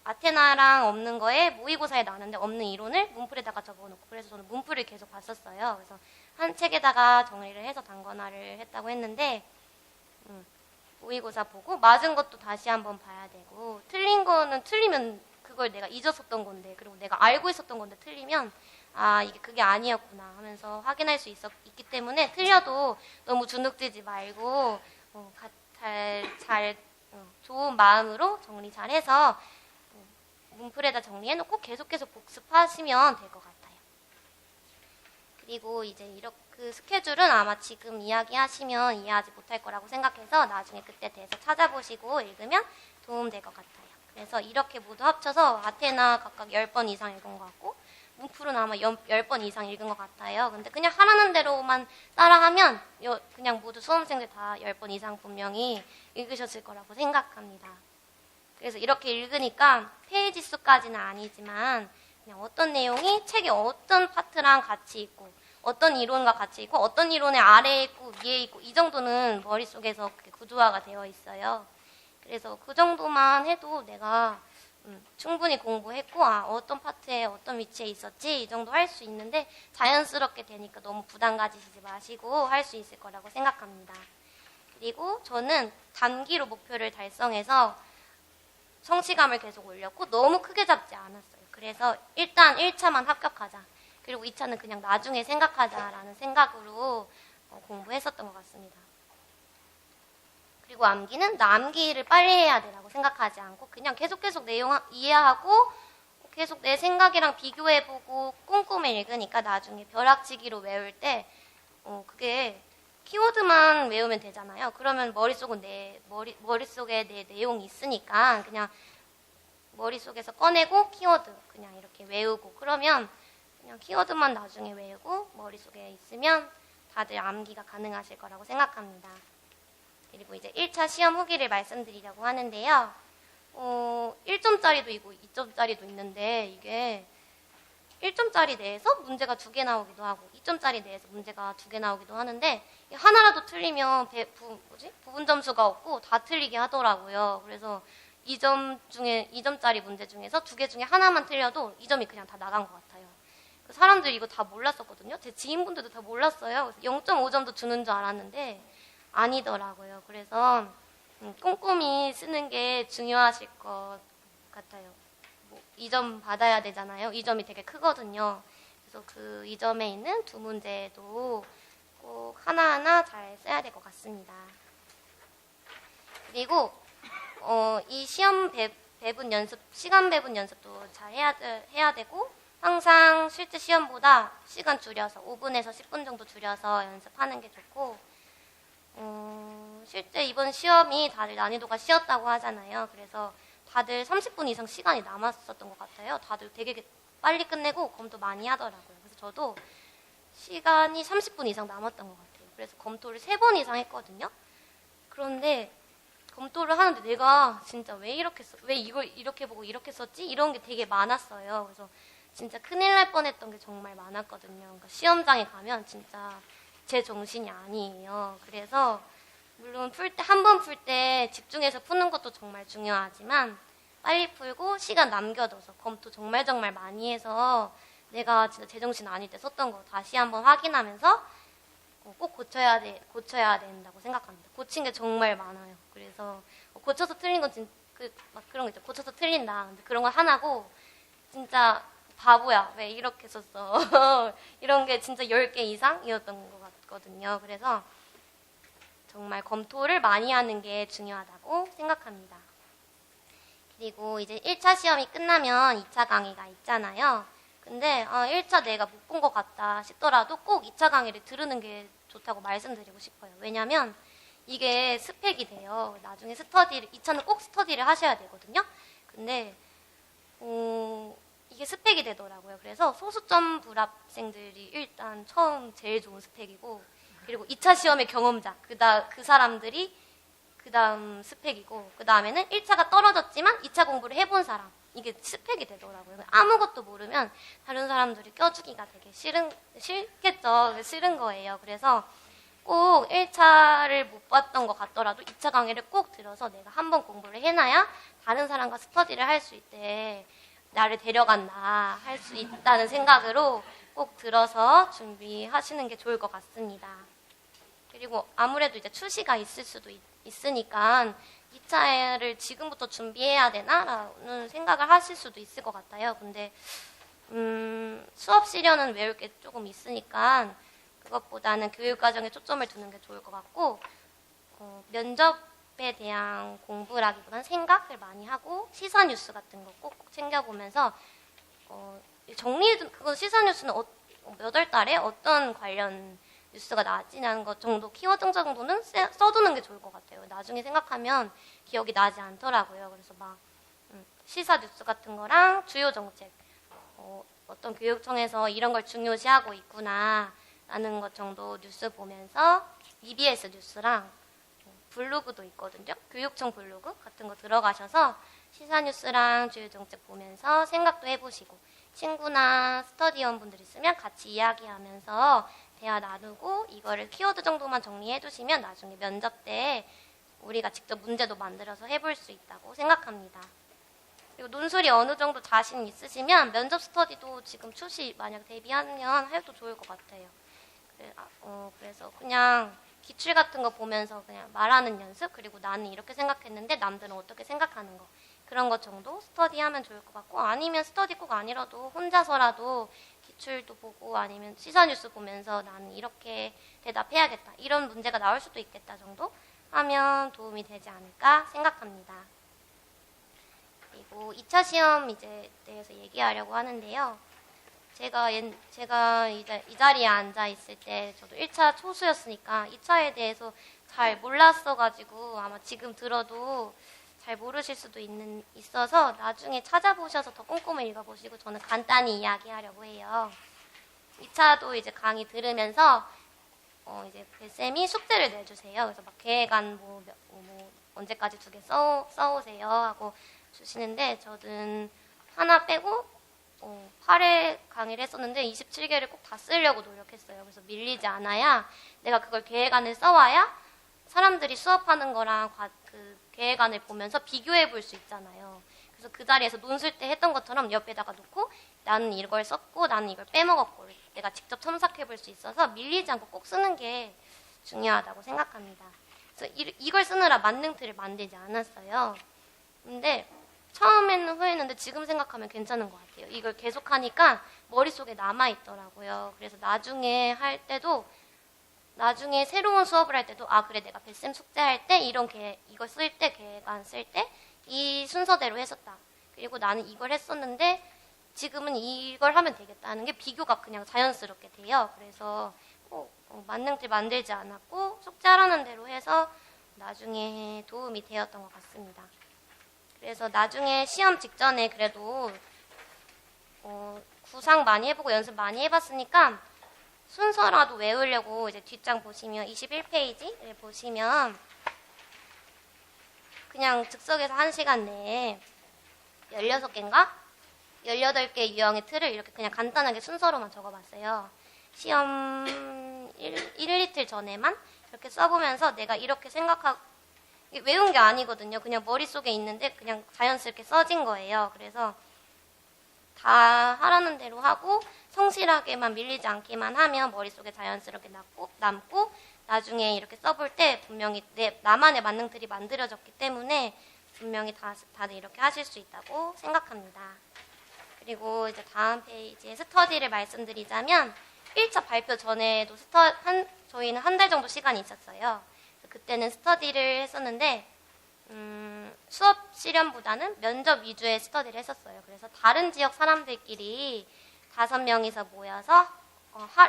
아테나랑 없는 거에 모의고사에 나왔는데 없는 이론을 문풀에다가 적어놓고 그래서 저는 문풀을 계속 봤었어요. 그래서 한 책에다가 정리를 해서 단거나를 했다고 했는데 모의고사 보고 맞은 것도 다시 한번 봐야 되고 틀린 거는 틀리면 그걸 내가 잊었었던 건데 그리고 내가 알고 있었던 건데 틀리면 이게 그게 아니었구나 하면서 확인할 수 있기 때문에 틀려도 너무 주눅들지 말고 좋은 마음으로 정리 잘해서 문풀에다 정리해놓고 계속해서 복습하시면 될 것 같아요. 그리고 이제 그 스케줄은 아마 지금 이야기하시면 이해하지 못할 거라고 생각해서 나중에 그때 대해서 찾아보시고 읽으면 도움될 것 같아요. 그래서 이렇게 모두 합쳐서 아테나 각각 10번 이상 읽은 것 같고 문풀은 아마 10번 이상 읽은 것 같아요. 근데 그냥 하라는 대로만 따라하면 그냥 모두 수험생들 다 10번 이상 분명히 읽으셨을 거라고 생각합니다. 그래서 이렇게 읽으니까 페이지 수까지는 아니지만 그냥 어떤 내용이 책의 어떤 파트랑 같이 있고 어떤 이론과 같이 있고 어떤 이론의 아래에 있고 위에 있고 이 정도는 머릿속에서 구조화가 되어 있어요. 그래서 그 정도만 해도 내가 충분히 공부했고 어떤 파트에 어떤 위치에 있었지 이 정도 할 수 있는데 자연스럽게 되니까 너무 부담 가지시지 마시고 할 수 있을 거라고 생각합니다. 그리고 저는 단기로 목표를 달성해서 성취감을 계속 올렸고 너무 크게 잡지 않았어요. 그래서 일단 1차만 합격하자. 그리고 2차는 그냥 나중에 생각하자라는 생각으로 공부했었던 것 같습니다. 그리고 암기는 나 암기를 빨리 해야 되라고 생각하지 않고 그냥 계속 내용 이해하고 계속 내 생각이랑 비교해보고 꼼꼼히 읽으니까 나중에 벼락치기로 외울 때 그게 키워드만 외우면 되잖아요. 그러면 머릿속에 내 내용이 있으니까 그냥 머릿속에서 꺼내고 키워드 그냥 이렇게 외우고 그러면 그냥 키워드만 나중에 외우고 머릿속에 있으면 다들 암기가 가능하실 거라고 생각합니다. 그리고 이제 1차 시험 후기를 말씀드리려고 하는데요. 1점짜리도 있고 2점짜리도 있는데 이게 1점짜리 내에서 문제가 2개 나오기도 하고 2점짜리 내에서 문제가 2개 나오기도 하는데 하나라도 틀리면 부분 점수가 없고 다 틀리게 하더라고요. 그래서 2점짜리 문제 중에서 2개 중에 하나만 틀려도 2점이 그냥 다 나간 것 같아요. 사람들이 이거 다 몰랐었거든요. 제 지인분들도 다 몰랐어요. 0.5점도 주는 줄 알았는데 아니더라고요. 그래서 꼼꼼히 쓰는 게 중요하실 것 같아요. 2점 받아야 되잖아요. 2점이 되게 크거든요. 그래서 그 2점에 있는 2문제도 꼭 하나하나 잘 써야 될 것 같습니다. 그리고 이 시험 배분 연습, 시간 배분 연습도 잘 해야 되고 항상 실제 시험보다 시간 줄여서 5분에서 10분 정도 줄여서 연습하는 게 좋고 실제 이번 시험이 다들 난이도가 쉬웠다고 하잖아요. 그래서 다들 30분 이상 시간이 남았었던 것 같아요. 다들 되게 빨리 끝내고 검토 많이 하더라고요. 그래서 저도 시간이 30분 이상 남았던 것 같아요. 그래서 검토를 3번 이상 했거든요. 그런데 검토를 하는데 내가 진짜 왜 이걸 이렇게 보고 이렇게 썼지? 이런 게 되게 많았어요. 그래서 진짜 큰일 날 뻔했던 게 정말 많았거든요. 그러니까 시험장에 가면 진짜 제 정신이 아니에요. 그래서 물론 한 번 풀 때 집중해서 푸는 것도 정말 중요하지만 빨리 풀고 시간 남겨둬서 검토 정말 많이 해서 내가 진짜 제정신 아닐 때 썼던 거 다시 한번 확인하면서 꼭 고쳐야 된다고 생각합니다. 고친 게 정말 많아요. 그래서 고쳐서 틀린 건 막 그런 거 있죠. 고쳐서 틀린다. 근데 그런 거 하나고 진짜 바보야. 왜 이렇게 썼어? 이런 게 진짜 10개 이상이었던 것 같거든요. 그래서 정말 검토를 많이 하는 게 중요하다고 생각합니다. 그리고 이제 1차 시험이 끝나면 2차 강의가 있잖아요. 근데 1차 내가 못 본 것 같다 싶더라도 꼭 2차 강의를 들으는 게 좋다고 말씀드리고 싶어요. 왜냐면 이게 스펙이 돼요. 나중에 2차는 꼭 스터디를 하셔야 되거든요. 근데 이게 스펙이 되더라고요. 그래서 소수점 불합생들이 일단 처음 제일 좋은 스펙이고 그리고 2차 시험의 경험자, 그 사람들이 그 다음 스펙이고 그 다음에는 1차가 떨어졌지만 2차 공부를 해본 사람 이게 스펙이 되더라고요. 아무것도 모르면 다른 사람들이 껴주기가 되게 싫겠죠. 싫은 거예요. 그래서 꼭 1차를 못 봤던 것 같더라도 2차 강의를 꼭 들어서 내가 한번 공부를 해놔야 다른 사람과 스터디를 할 수 있대. 나를 데려간다 할 수 있다는 생각으로 꼭 들어서 준비하시는 게 좋을 것 같습니다. 그리고 아무래도 이제 추시가 있을 수도 있으니까 2차를 지금부터 준비해야 되나라는 생각을 하실 수도 있을 것 같아요. 근데 수업 시련은 외울 게 조금 있으니까 그것보다는 교육과정에 초점을 두는 게 좋을 것 같고 면접에 대한 공부라기보다는 생각을 많이 하고 시사 뉴스 같은 거 꼭 챙겨보면서 그건 시사 뉴스는 몇 월 달에 어떤 관련 뉴스가 나지냐는 것 정도, 키워드 정도는 써두는 게 좋을 것 같아요. 나중에 생각하면 기억이 나지 않더라고요. 그래서 시사 뉴스 같은 거랑 주요 정책, 어떤 교육청에서 이런 걸 중요시하고 있구나 라는 것 정도 뉴스 보면서 EBS 뉴스랑 블로그도 있거든요. 교육청 블로그 같은 거 들어가셔서 시사 뉴스랑 주요 정책 보면서 생각도 해보시고 친구나 스터디원 분들 있으면 같이 이야기하면서 대화 나누고 이거를 키워드 정도만 정리해 두시면 나중에 면접 때 우리가 직접 문제도 만들어서 해볼 수 있다고 생각합니다. 그리고 논술이 어느 정도 자신 있으시면 면접 스터디도 지금 추시 만약 대비하면 해도 좋을 것 같아요. 그래서 그냥 기출 같은 거 보면서 그냥 말하는 연습 그리고 나는 이렇게 생각했는데 남들은 어떻게 생각하는 거 그런 것 정도 스터디하면 좋을 것 같고 아니면 스터디 꼭 아니라도 혼자서라도 기출도 보고 아니면 시사뉴스 보면서 나는 이렇게 대답해야겠다 이런 문제가 나올 수도 있겠다 정도 하면 도움이 되지 않을까 생각합니다. 그리고 2차 시험 이제 대해서 얘기하려고 하는데요. 제가 이 자리에 앉아 있을 때 저도 1차 초수였으니까 2차에 대해서 잘 몰랐어가지고 아마 지금 들어도 잘 모르실 수도 있어서 나중에 찾아보셔서 더 꼼꼼히 읽어보시고 저는 간단히 이야기하려고 해요. 2차도 이제 강의 들으면서 이제 쌤이 숙제를 내주세요. 그래서 막 계획안 뭐 언제까지 2개 써오세요 하고 주시는데 저는 하나 빼고 8회 강의를 했었는데 27개를 꼭 다 쓰려고 노력했어요. 그래서 밀리지 않아야 내가 그걸 계획안을 써와야 사람들이 수업하는 거랑 그 계획안을 보면서 비교해 볼 수 있잖아요. 그래서 그 자리에서 논술 때 했던 것처럼 옆에다가 놓고 나는 이걸 썼고 나는 이걸 빼먹었고 내가 직접 첨삭해 볼 수 있어서 밀리지 않고 꼭 쓰는 게 중요하다고 생각합니다. 그래서 이걸 쓰느라 만능틀을 만들지 않았어요. 근데 처음에는 후회했는데 지금 생각하면 괜찮은 것 같아요. 이걸 계속 하니까 머릿속에 남아있더라고요. 그래서 나중에 새로운 수업을 할 때도 그래 내가 뱃쌤 숙제할 때 이걸 쓸 때 계획안 쓸 때 이 순서대로 했었다. 그리고 나는 이걸 했었는데 지금은 이걸 하면 되겠다는 게 비교가 그냥 자연스럽게 돼요. 그래서 만능틀 만들지 않았고 숙제하라는 대로 해서 나중에 도움이 되었던 것 같습니다. 그래서 나중에 시험 직전에 그래도 구상 많이 해보고 연습 많이 해봤으니까 순서라도 외우려고 이제 뒷장 보시면 21페이지를 보시면 그냥 즉석에서 1시간 내에 16개인가? 18개 유형의 틀을 이렇게 그냥 간단하게 순서로만 적어봤어요. 시험 1이틀 전에만 이렇게 써보면서 내가 이렇게 생각하고 외운 게 아니거든요. 그냥 머릿속에 있는데 그냥 자연스럽게 써진 거예요. 그래서 다 하라는 대로 하고 성실하게만 밀리지 않기만 하면 머릿속에 자연스럽게 남고 나중에 이렇게 써볼 때 분명히 나만의 만능틀이 만들어졌기 때문에 분명히 다들 이렇게 하실 수 있다고 생각합니다. 그리고 이제 다음 페이지에 스터디를 말씀드리자면 1차 발표 전에도 저희는 1달 정도 시간이 있었어요. 그때는 스터디를 했었는데 수업 실험보다는 면접 위주의 스터디를 했었어요. 그래서 다른 지역 사람들끼리 5명이서 모여서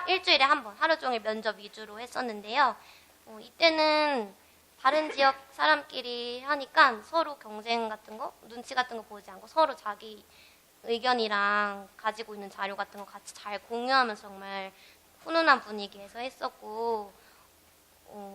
일주일에 한 번 하루 종일 면접 위주로 했었는데요. 이때는 다른 지역 사람끼리 하니까 서로 경쟁 같은 거, 눈치 같은 거 보지 않고 서로 자기 의견이랑 가지고 있는 자료 같은 거 같이 잘 공유하면서 정말 훈훈한 분위기에서 했었고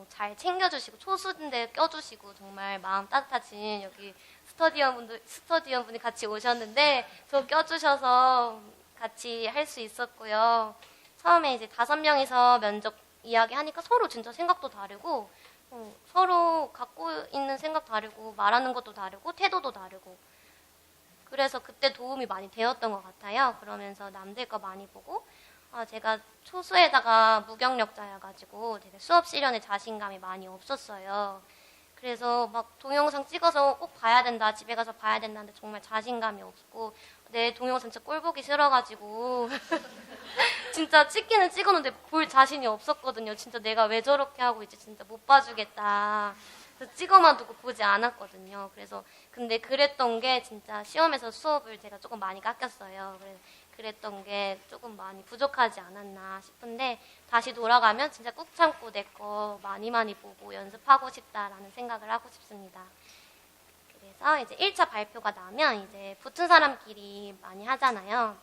잘 챙겨주시고 초수인데 껴주시고 정말 마음 따뜻하신 여기 스터디언분이 같이 오셨는데 저 껴주셔서 같이 할 수 있었고요. 처음에 이제 5명이서 면접 이야기하니까 서로 진짜 생각도 다르고 서로 갖고 있는 생각 다르고 말하는 것도 다르고 태도도 다르고 그래서 그때 도움이 많이 되었던 것 같아요. 그러면서 남들 거 많이 보고 제가 초수에다가 무경력자여가지고 되게 수업 실현에 자신감이 많이 없었어요. 그래서 막 동영상 찍어서 꼭 봐야 된다, 집에 가서 봐야 된다는데 정말 자신감이 없고 내 동영상 진짜 꼴 보기 싫어가지고 진짜 찍기는 찍었는데 볼 자신이 없었거든요. 진짜 내가 왜 저렇게 하고 있지 진짜 못 봐주겠다. 그래서 찍어만 두고 보지 않았거든요. 근데 그랬던 게 진짜 시험에서 수업을 제가 조금 많이 깎였어요. 그랬던 게 조금 많이 부족하지 않았나 싶은데 다시 돌아가면 진짜 꾹 참고 내 거 많이 보고 연습하고 싶다라는 생각을 하고 싶습니다. 그래서 이제 1차 발표가 나면 이제 붙은 사람끼리 많이 하잖아요.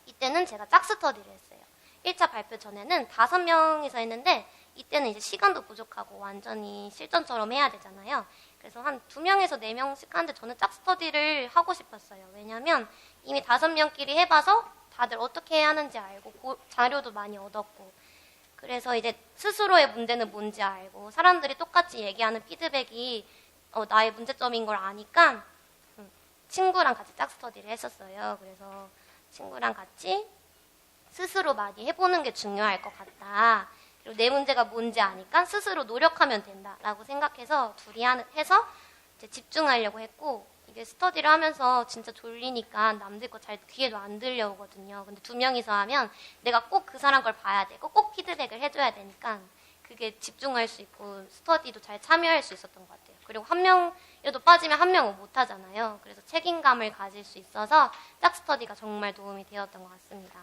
이때는 제가 짝스터디를 했어요. 1차 발표 전에는 5명이서 했는데 이때는 이제 시간도 부족하고 완전히 실전처럼 해야 되잖아요. 그래서 한 2명에서 4명씩 하는데 저는 짝스터디를 하고 싶었어요. 왜냐면 이미 5명끼리 해봐서 다들 어떻게 해야 하는지 알고 자료도 많이 얻었고 그래서 이제 스스로의 문제는 뭔지 알고 사람들이 똑같이 얘기하는 피드백이 나의 문제점인 걸 아니까 친구랑 같이 짝스터디를 했었어요. 그래서 친구랑 같이 스스로 많이 해보는 게 중요할 것 같다. 그리고 내 문제가 뭔지 아니까 스스로 노력하면 된다라고 생각해서 둘이 해서 이제 집중하려고 했고 이게 스터디를 하면서 진짜 졸리니까 남들 거 잘 귀에도 안 들려오거든요. 근데 2명이서 하면 내가 꼭 그 사람 걸 봐야 되고 꼭 피드백을 해줘야 되니까 그게 집중할 수 있고 스터디도 잘 참여할 수 있었던 것 같아요. 그리고 한 명 이래도 빠지면 한 명은 못 하잖아요. 그래서 책임감을 가질 수 있어서 짝스터디가 정말 도움이 되었던 것 같습니다.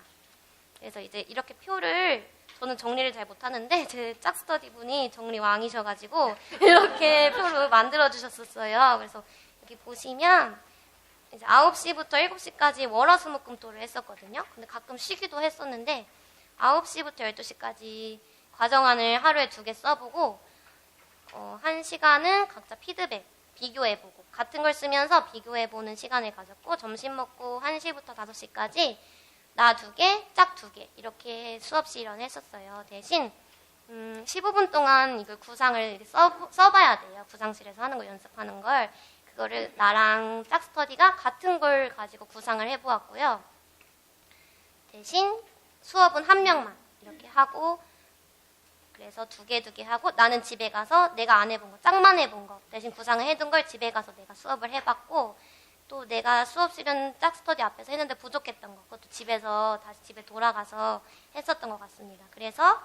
그래서 이제 이렇게 표를 저는 정리를 잘 못하는데 제 짝스터디 분이 정리 왕이셔가지고 이렇게 표를 만들어 주셨었어요. 그래서 여기 보시면 이제 9시부터 7시까지 월화수목금토를 했었거든요. 근데 가끔 쉬기도 했었는데 9시부터 12시까지 과정안을 하루에 2개 써보고 1시간은 각자 피드백, 비교해보고 같은 걸 쓰면서 비교해보는 시간을 가졌고 점심 먹고 1시부터 5시까지 나 2개, 짝 2개 이렇게 수업 실현을 했었어요. 대신 15분 동안 이걸 구상을 써봐야 돼요. 구상실에서 하는 거 연습하는 걸. 그거를 나랑 짝스터디가 같은 걸 가지고 구상을 해보았고요. 대신 수업은 한 명만 이렇게 하고 그래서 2개 하고 나는 집에 가서 내가 안 해본 거, 짝만 해본 거 대신 구상을 해둔 걸 집에 가서 내가 수업을 해봤고 또 내가 수업 실은 짝스터디 앞에서 했는데 부족했던 거 그것도 집에서 다시 집에 돌아가서 했었던 것 같습니다. 그래서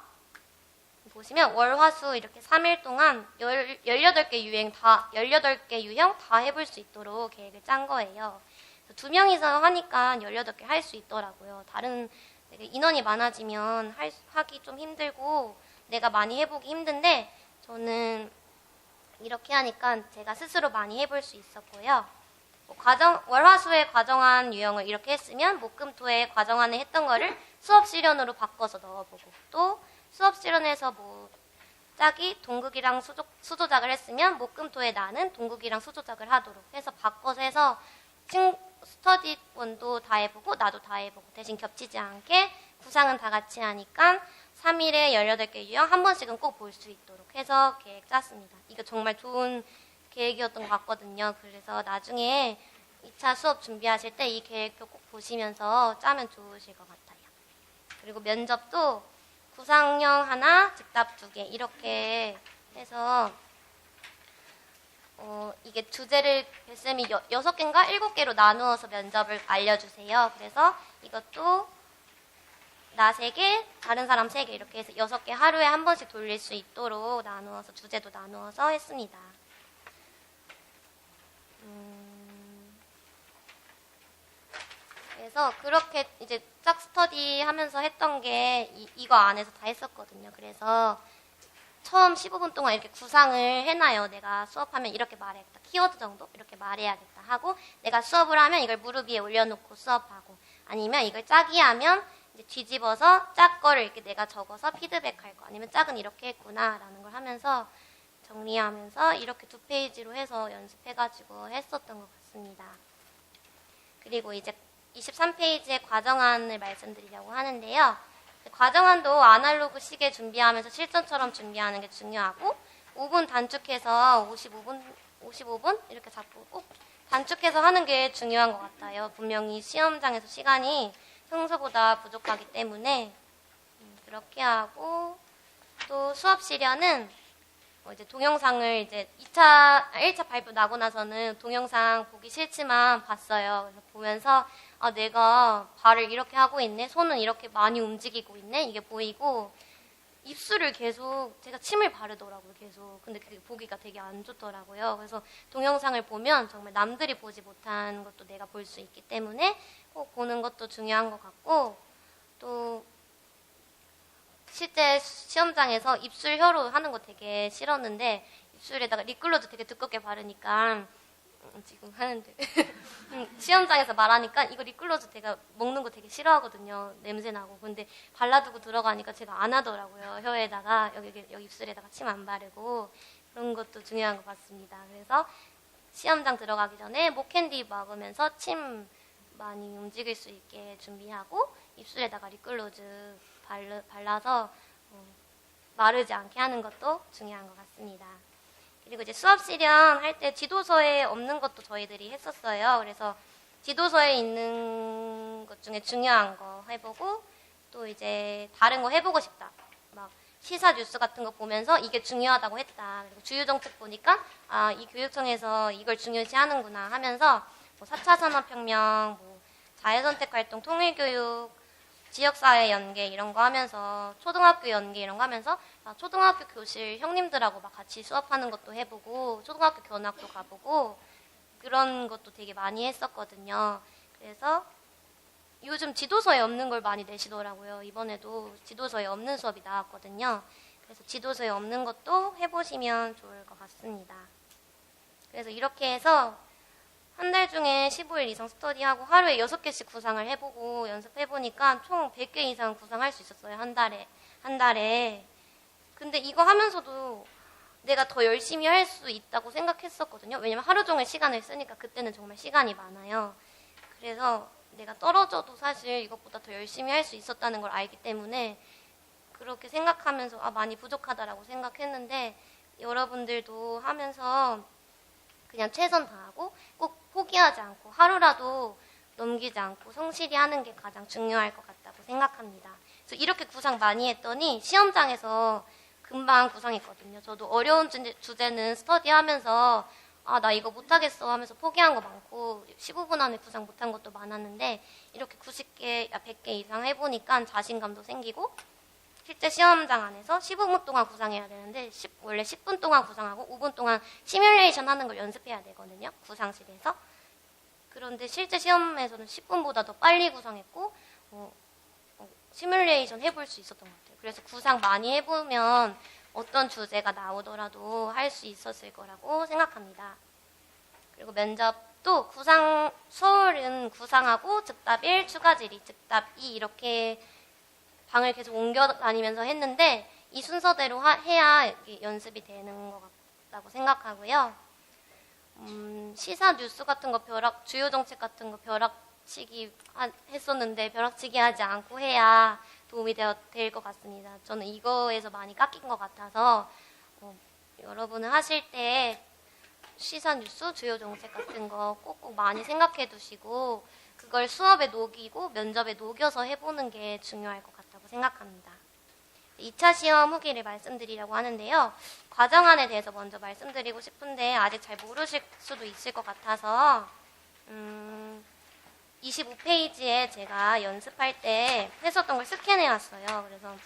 보시면 월화수 이렇게 3일 동안 18개 유형 다 해볼 수 있도록 계획을 짠 거예요. 2명이서 하니까 18개 할 수 있더라고요. 다른 인원이 많아지면 하기 좀 힘들고 내가 많이 해보기 힘든데 저는 이렇게 하니까 제가 스스로 많이 해볼 수 있었고요. 월화수의 과정안 유형을 이렇게 했으면 목금토에 과정안을 했던 거를 수업 실현으로 바꿔서 넣어보고 또 수업 실현에서 짝이 동극이랑 수조작을 했으면 목금토에 나는 동극이랑 수조작을 하도록 해서 바꿔서 해서 스터디원도 다 해보고 나도 다 해보고 대신 겹치지 않게 구상은 다 같이 하니까 3일에 18개 유형 한 번씩은 꼭 볼 수 있도록 해서 계획 짰습니다. 이거 정말 좋은 계획이었던 것 같거든요. 그래서 나중에 2차 수업 준비하실 때 이 계획표 꼭 보시면서 짜면 좋으실 것 같아요. 그리고 면접도 구상형 하나, 즉답 2개 이렇게 해서 이게 주제를 쌤이 6개인가 7개로 나누어서 면접을 알려주세요. 그래서 이것도 나 3개, 다른 사람 3개 이렇게 해서 6개 하루에 한 번씩 돌릴 수 있도록 나누어서 주제도 나누어서 했습니다. 그래서 그렇게 이제 짝 스터디 하면서 했던 게 이거 안에서 다 했었거든요. 그래서 처음 15분 동안 이렇게 구상을 해놔요. 내가 수업하면 이렇게 말해야겠다. 키워드 정도 이렇게 말해야겠다 하고 내가 수업을 하면 이걸 무릎 위에 올려놓고 수업하고 아니면 이걸 짝이 하면 이제 뒤집어서 짝 거를 이렇게 내가 적어서 피드백할 거 아니면 짝은 이렇게 했구나라는 걸 하면서 정리하면서 이렇게 2페이지로 해서 연습해가지고 했었던 것 같습니다. 그리고 이제 23페이지의 과정안을 말씀드리려고 하는데요. 과정안도 아날로그 시계 준비하면서 실전처럼 준비하는 게 중요하고 5분 단축해서 55분 이렇게 잡고 꼭 단축해서 하는 게 중요한 것 같아요. 분명히 시험장에서 시간이 평소보다 부족하기 때문에 그렇게 하고 또 수업 실현은 이제 동영상을 이제 1차 발표 나고 나서는 동영상 보기 싫지만 봤어요. 그래서 보면서 내가 발을 이렇게 하고 있네, 손은 이렇게 많이 움직이고 있네, 이게 보이고 입술을 계속 제가 침을 바르더라고요, 계속. 근데 그게 보기가 되게 안 좋더라고요. 그래서 동영상을 보면 정말 남들이 보지 못한 것도 내가 볼 수 있기 때문에 꼭 보는 것도 중요한 것 같고 또 실제 시험장에서 입술 혀로 하는 거 되게 싫었는데 입술에다가 립글로즈 되게 두껍게 바르니까 지금 하는데 시험장에서 말하니까 이거 립글로즈 제가 먹는 거 되게 싫어하거든요. 냄새 나고. 근데 발라두고 들어가니까 제가 안 하더라고요. 혀에다가 여기 입술에다가 침 안 바르고 그런 것도 중요한 것 같습니다. 그래서 시험장 들어가기 전에 목캔디 먹으면서 침 많이 움직일 수 있게 준비하고 입술에다가 립글로즈 발라서 마르지 않게 하는 것도 중요한 것 같습니다. 그리고 이제 수업 실현 할 때 지도서에 없는 것도 저희들이 했었어요. 그래서 지도서에 있는 것 중에 중요한 거 해보고 또 이제 다른 거 해보고 싶다. 막 시사 뉴스 같은 거 보면서 이게 중요하다고 했다. 그리고 주요정책 보니까 이 교육청에서 이걸 중요시하는구나 하면서 뭐 4차 산업혁명, 뭐 자유선택활동, 통일교육, 지역사회 연계 이런 거 하면서 초등학교 연계 이런 거 하면서 초등학교 교실 형님들하고 막 같이 수업하는 것도 해보고 초등학교 견학도 가보고 그런 것도 되게 많이 했었거든요. 그래서 요즘 지도서에 없는 걸 많이 내시더라고요. 이번에도 지도서에 없는 수업이 나왔거든요. 그래서 지도서에 없는 것도 해보시면 좋을 것 같습니다. 그래서 이렇게 해서 한 달 중에 15일 이상 스터디하고 하루에 6개씩 구상을 해보고 연습해보니까 총 100개 이상 구상할 수 있었어요. 한 달에. 근데 이거 하면서도 내가 더 열심히 할 수 있다고 생각했었거든요. 왜냐면 하루 종일 시간을 쓰니까 그때는 정말 시간이 많아요. 그래서 내가 떨어져도 사실 이것보다 더 열심히 할 수 있었다는 걸 알기 때문에 그렇게 생각하면서 많이 부족하다라고 생각했는데 여러분들도 하면서 그냥 최선 다하고 꼭 포기하지 않고 하루라도 넘기지 않고 성실히 하는 게 가장 중요할 것 같다고 생각합니다. 그래서 이렇게 구상 많이 했더니 시험장에서 금방 구상했거든요. 저도 어려운 주제는 스터디하면서 나 이거 못하겠어 하면서 포기한 거 많고 15분 안에 구상 못한 것도 많았는데 이렇게 90개, 100개 이상 해보니까 자신감도 생기고 실제 시험장 안에서 15분 동안 구상해야 되는데 원래 10분 동안 구상하고 5분 동안 시뮬레이션 하는 걸 연습해야 되거든요. 구상실에서. 그런데 실제 시험에서는 10분보다 더 빨리 구상했고 시뮬레이션 해볼 수 있었던 것 같아요. 그래서 구상 많이 해보면 어떤 주제가 나오더라도 할 수 있었을 거라고 생각합니다. 그리고 면접도 서울은 구상하고 즉답 1, 추가 질의, 즉답 2 이렇게 방을 계속 옮겨 다니면서 했는데 이 순서대로 해야 연습이 되는 것 같다고 생각하고요. 시사 뉴스 같은 거 주요 정책 같은 거 벼락치기 했었는데 벼락치기 하지 않고 해야 도움이 될 것 같습니다. 저는 이거에서 많이 깎인 것 같아서 여러분은 하실 때 시사 뉴스, 주요 정책 같은 거 꼭꼭 많이 생각해 두시고 그걸 수업에 녹이고 면접에 녹여서 해보는 게 중요할 것 같다고 생각합니다. 2차 시험 후기를 말씀드리려고 하는데요. 과정안에 대해서 먼저 말씀드리고 싶은데 아직 잘 모르실 수도 있을 것 같아서 25페이지에 제가 연습할 때 했었던 걸 스캔해왔어요. 그래서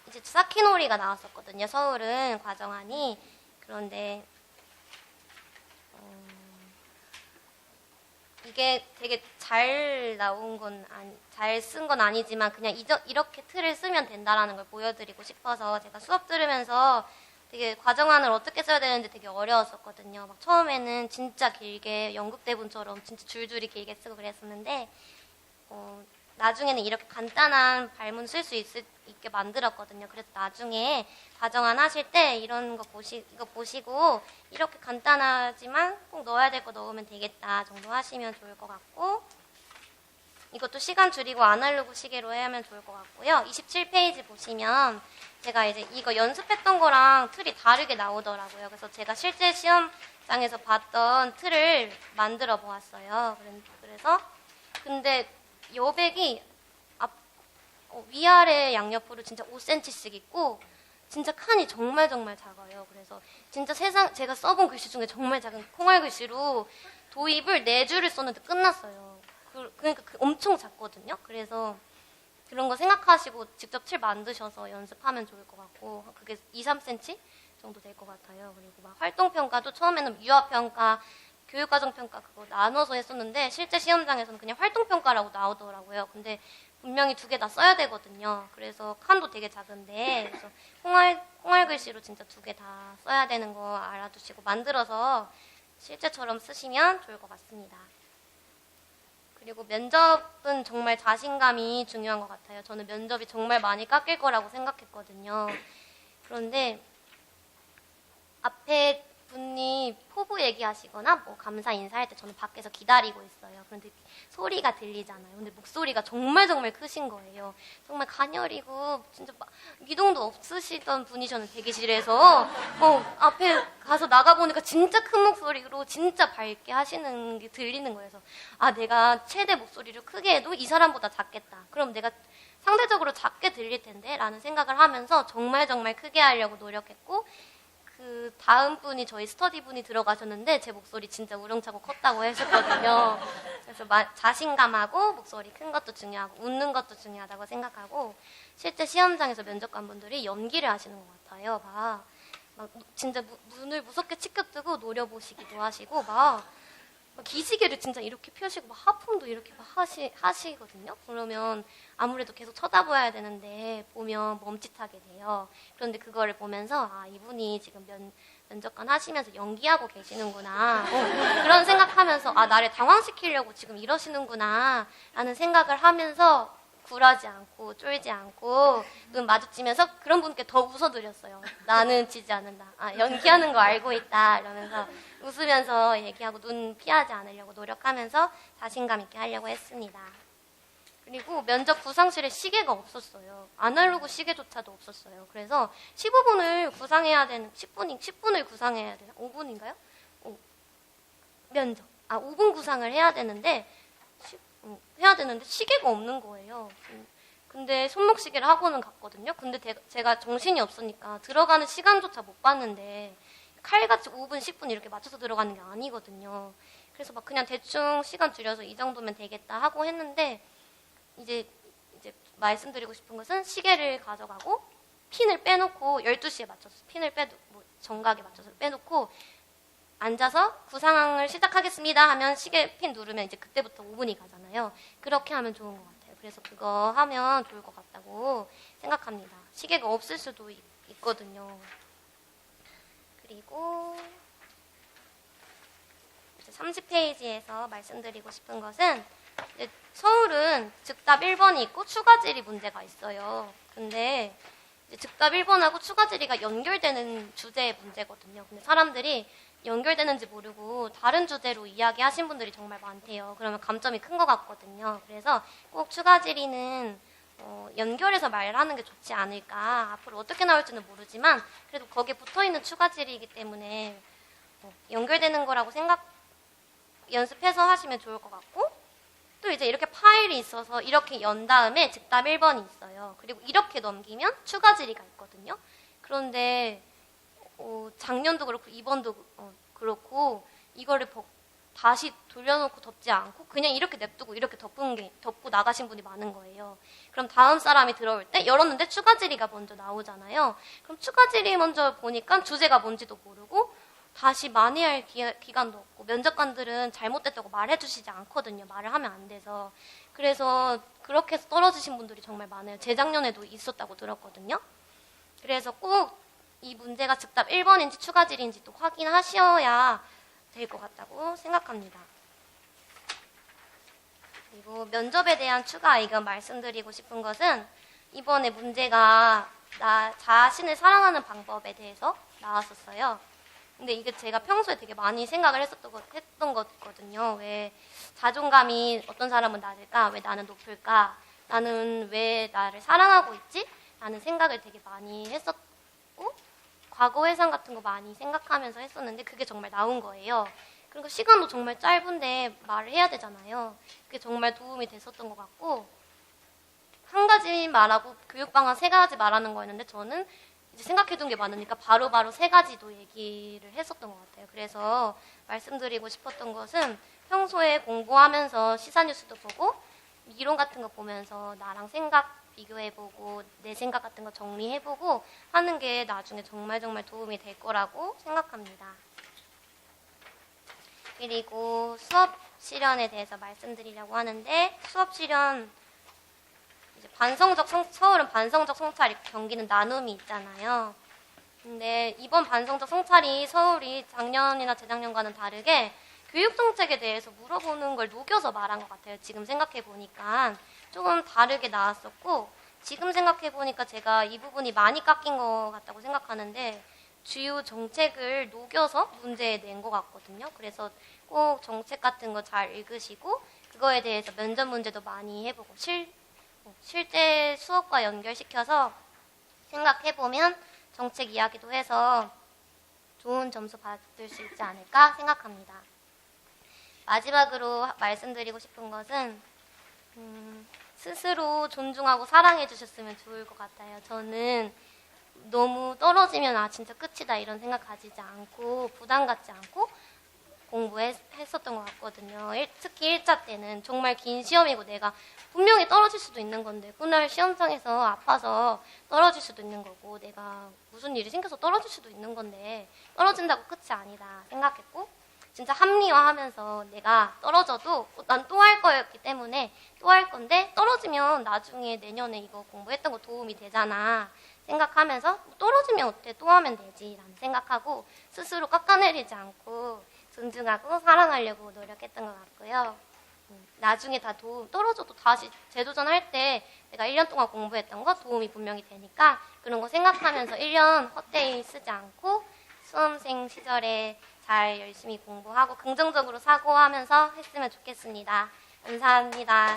이제 사키놀이가 나왔었거든요. 서울은 과정안이. 그런데 이게 되게 잘 나온 잘 쓴 건 아니지만 그냥 이렇게 틀을 쓰면 된다라는 걸 보여드리고 싶어서 제가 수업 들으면서 되게 과정안을 어떻게 써야 되는지 되게 어려웠었거든요. 막 처음에는 진짜 길게 연극 대본처럼 진짜 줄줄이 길게 쓰고 그랬었는데 나중에는 이렇게 간단한 발문 쓸 수 있게 만들었거든요. 그래서 나중에 과정안 하실 때 이거 보시고 이렇게 간단하지만 꼭 넣어야 될 거 넣으면 되겠다 정도 하시면 좋을 것 같고 이것도 시간 줄이고 아날로그 시계로 하면 좋을 것 같고요. 27페이지 보시면 제가 이제 이거 연습했던 거랑 틀이 다르게 나오더라고요. 그래서 제가 실제 시험장에서 봤던 틀을 만들어 보았어요. 그래서 근데 여백이 위아래 양옆으로 진짜 5cm씩 있고 진짜 칸이 정말 작아요. 그래서 진짜 제가 써본 글씨 중에 정말 작은 콩알 글씨로 도입을 4줄을 썼는데 끝났어요. 그러니까 엄청 작거든요. 그래서 그런 거 생각하시고 직접 틀 만드셔서 연습하면 좋을 것 같고 그게 2, 3cm 정도 될 것 같아요. 그리고 막 활동평가도 처음에는 유아평가, 교육과정평가 그거 나눠서 했었는데 실제 시험장에서는 그냥 활동평가라고 나오더라고요. 근데 분명히 2개 다 써야 되거든요. 그래서 칸도 되게 작은데 그래서 콩알 글씨로 진짜 2개 다 써야 되는 거 알아두시고 만들어서 실제처럼 쓰시면 좋을 것 같습니다. 그리고 면접은 정말 자신감이 중요한 것 같아요. 저는 면접이 정말 많이 깎일 거라고 생각했거든요. 그런데 앞에 분이 포부 얘기하시거나 뭐 감사 인사할 때 저는 밖에서 기다리고 있어요. 그런데 소리가 들리잖아요. 근데 목소리가 정말 크신 거예요. 정말 가녀리고 진짜 미동도 없으시던 분이셨는데 대기실에서 앞에 가서 나가보니까 진짜 큰 목소리로 진짜 밝게 하시는 게 들리는 거예요. 그래서 내가 최대 목소리를 크게 해도 이 사람보다 작겠다. 그럼 내가 상대적으로 작게 들릴 텐데 라는 생각을 하면서 정말 크게 하려고 노력했고 그 다음 분이 저희 스터디 분이 들어가셨는데 제 목소리 진짜 우렁차고 컸다고 하셨거든요. 그래서 자신감하고 목소리 큰 것도 중요하고 웃는 것도 중요하다고 생각하고 실제 시험장에서 면접관분들이 연기를 하시는 것 같아요. 막 진짜 눈을 무섭게 치켜뜨고 노려보시기도 하시고 막 기지개를 진짜 이렇게 펴시고 막 하품도 이렇게 막 하시거든요. 그러면 아무래도 계속 쳐다봐야 되는데 보면 멈칫하게 돼요. 그런데 그거를 보면서 아 이분이 지금 면접관 하시면서 연기하고 계시는구나 그런 생각하면서 아 나를 당황시키려고 지금 이러시는구나 라는 생각을 하면서 굴하지 않고 쫄지 않고 눈 마주치면서 그런 분께 더 웃어드렸어요. 나는 지지 않는다. 아 연기하는 거 알고 있다 이러면서 웃으면서 얘기하고 눈 피하지 않으려고 노력하면서 자신감 있게 하려고 했습니다. 그리고 면접 구상실에 시계가 없었어요. 아날로그 시계조차도 없었어요. 그래서 15분을 구상해야 되는 10분을 구상해야 되나? 5분인가요? 면접. 5분 구상을 해야 되는데 시계가 없는 거예요. 근데 손목시계를 하고는 갔거든요. 근데 제가 정신이 없으니까 들어가는 시간조차 못 봤는데 칼같이 5분, 10분 이렇게 맞춰서 들어가는 게 아니거든요. 그래서 막 그냥 대충 시간 줄여서 이 정도면 되겠다 하고 했는데 이제 말씀드리고 싶은 것은 시계를 가져가고 핀을 빼놓고 12시에 맞춰서 핀을 정각에 맞춰서 빼놓고 앉아서 구상을 시작하겠습니다 하면 시계 핀 누르면 이제 그때부터 5분이 가잖아요. 그렇게 하면 좋은 것 같아요. 그래서 그거 하면 좋을 것 같다고 생각합니다. 시계가 없을 수도 있거든요. 그리고 이제 30페이지에서 말씀드리고 싶은 것은 이제 서울은 즉답 1번이 있고 추가 질의 문제가 있어요. 근데 이제 즉답 1번하고 추가 질의가 연결되는 주제의 문제거든요. 근데 사람들이 연결되는지 모르고 다른 주제로 이야기하신 분들이 정말 많대요. 그러면 감점이 큰 것 같거든요. 그래서 꼭 추가 질의는 연결해서 말하는 게 좋지 않을까. 앞으로 어떻게 나올지는 모르지만 그래도 거기에 붙어있는 추가 질의이기 때문에 연결되는 거라고 연습해서 하시면 좋을 것 같고 또 이제 이렇게 파일이 있어서 이렇게 연 다음에 즉답 1번이 있어요. 그리고 이렇게 넘기면 추가 질의가 있거든요. 그런데 작년도 그렇고 이번도 그렇고 이거를 다시 돌려놓고 덮지 않고 그냥 이렇게 냅두고 이렇게 덮고 나가신 분이 많은 거예요. 그럼 다음 사람이 들어올 때 열었는데 추가 질의가 먼저 나오잖아요. 그럼 추가 질의 먼저 보니까 주제가 뭔지도 모르고 다시 만회할 기간도 없고 면접관들은 잘못됐다고 말해주시지 않거든요. 말을 하면 안 돼서. 그래서 그렇게 해서 떨어지신 분들이 정말 많아요. 재작년에도 있었다고 들었거든요. 그래서 꼭 이 문제가 즉답 1번인지 추가 질의인지 또 확인하셔야 될 것 같다고 생각합니다. 그리고 면접에 대한 추가 의견 말씀드리고 싶은 것은 이번에 문제가 나 자신을 사랑하는 방법에 대해서 나왔었어요. 근데 이게 제가 평소에 되게 많이 생각을 했던 거거든요. 왜 자존감이 어떤 사람은 낮을까? 왜 나는 높을까? 나는 왜 나를 사랑하고 있지? 라는 생각을 되게 많이 했었고 과거 회상 같은 거 많이 생각하면서 했었는데 그게 정말 나온 거예요. 그리고 시간도 정말 짧은데 말을 해야 되잖아요. 그게 정말 도움이 됐었던 것 같고 한 가지 말하고 교육방안 3가지 말하는 거였는데 저는 이제 생각해둔 게 많으니까 바로바로 3가지도 얘기를 했었던 것 같아요. 그래서 말씀드리고 싶었던 것은 평소에 공부하면서 시사뉴스도 보고 이론 같은 거 보면서 나랑 생각 비교해보고 내 생각 같은 거 정리해보고 하는 게 나중에 정말 도움이 될 거라고 생각합니다. 그리고 수업 실현에 대해서 말씀드리려고 하는데 수업 실현 이제 서울은 반성적 성찰, 경기는 나눔이 있잖아요. 근데 이번 반성적 성찰이 서울이 작년이나 재작년과는 다르게 교육정책에 대해서 물어보는 걸 녹여서 말한 것 같아요. 지금 생각해보니까 조금 다르게 나왔었고 지금 생각해보니까 제가 이 부분이 많이 깎인 것 같다고 생각하는데 주요 정책을 녹여서 문제에 낸 것 같거든요. 그래서 꼭 정책 같은 거 잘 읽으시고 그거에 대해서 면접 문제도 많이 해보고 실제 수업과 연결시켜서 생각해보면 정책 이야기도 해서 좋은 점수 받을 수 있지 않을까 생각합니다. 마지막으로 말씀드리고 싶은 것은 스스로 존중하고 사랑해 주셨으면 좋을 것 같아요. 저는 너무 떨어지면 아 진짜 끝이다 이런 생각 가지지 않고 부담 갖지 않고 공부했었던 것 같거든요. 특히 1차 때는 정말 긴 시험이고 내가 분명히 떨어질 수도 있는 건데 그날 시험장에서 아파서 떨어질 수도 있는 거고 내가 무슨 일이 생겨서 떨어질 수도 있는 건데 떨어진다고 끝이 아니다 생각했고 진짜 합리화하면서 내가 떨어져도 난 또 할 거였기 때문에 또 할 건데 떨어지면 나중에 내년에 이거 공부했던 거 도움이 되잖아 생각하면서 떨어지면 어때 또 하면 되지 라는 생각하고 스스로 깎아내리지 않고 존중하고 사랑하려고 노력했던 것 같고요. 나중에 다 떨어져도 다시 재도전할 때 내가 1년 동안 공부했던 거 도움이 분명히 되니까 그런 거 생각하면서 1년 헛되이 쓰지 않고 수험생 시절에 잘 열심히 공부하고 긍정적으로 사고하면서 했으면 좋겠습니다. 감사합니다.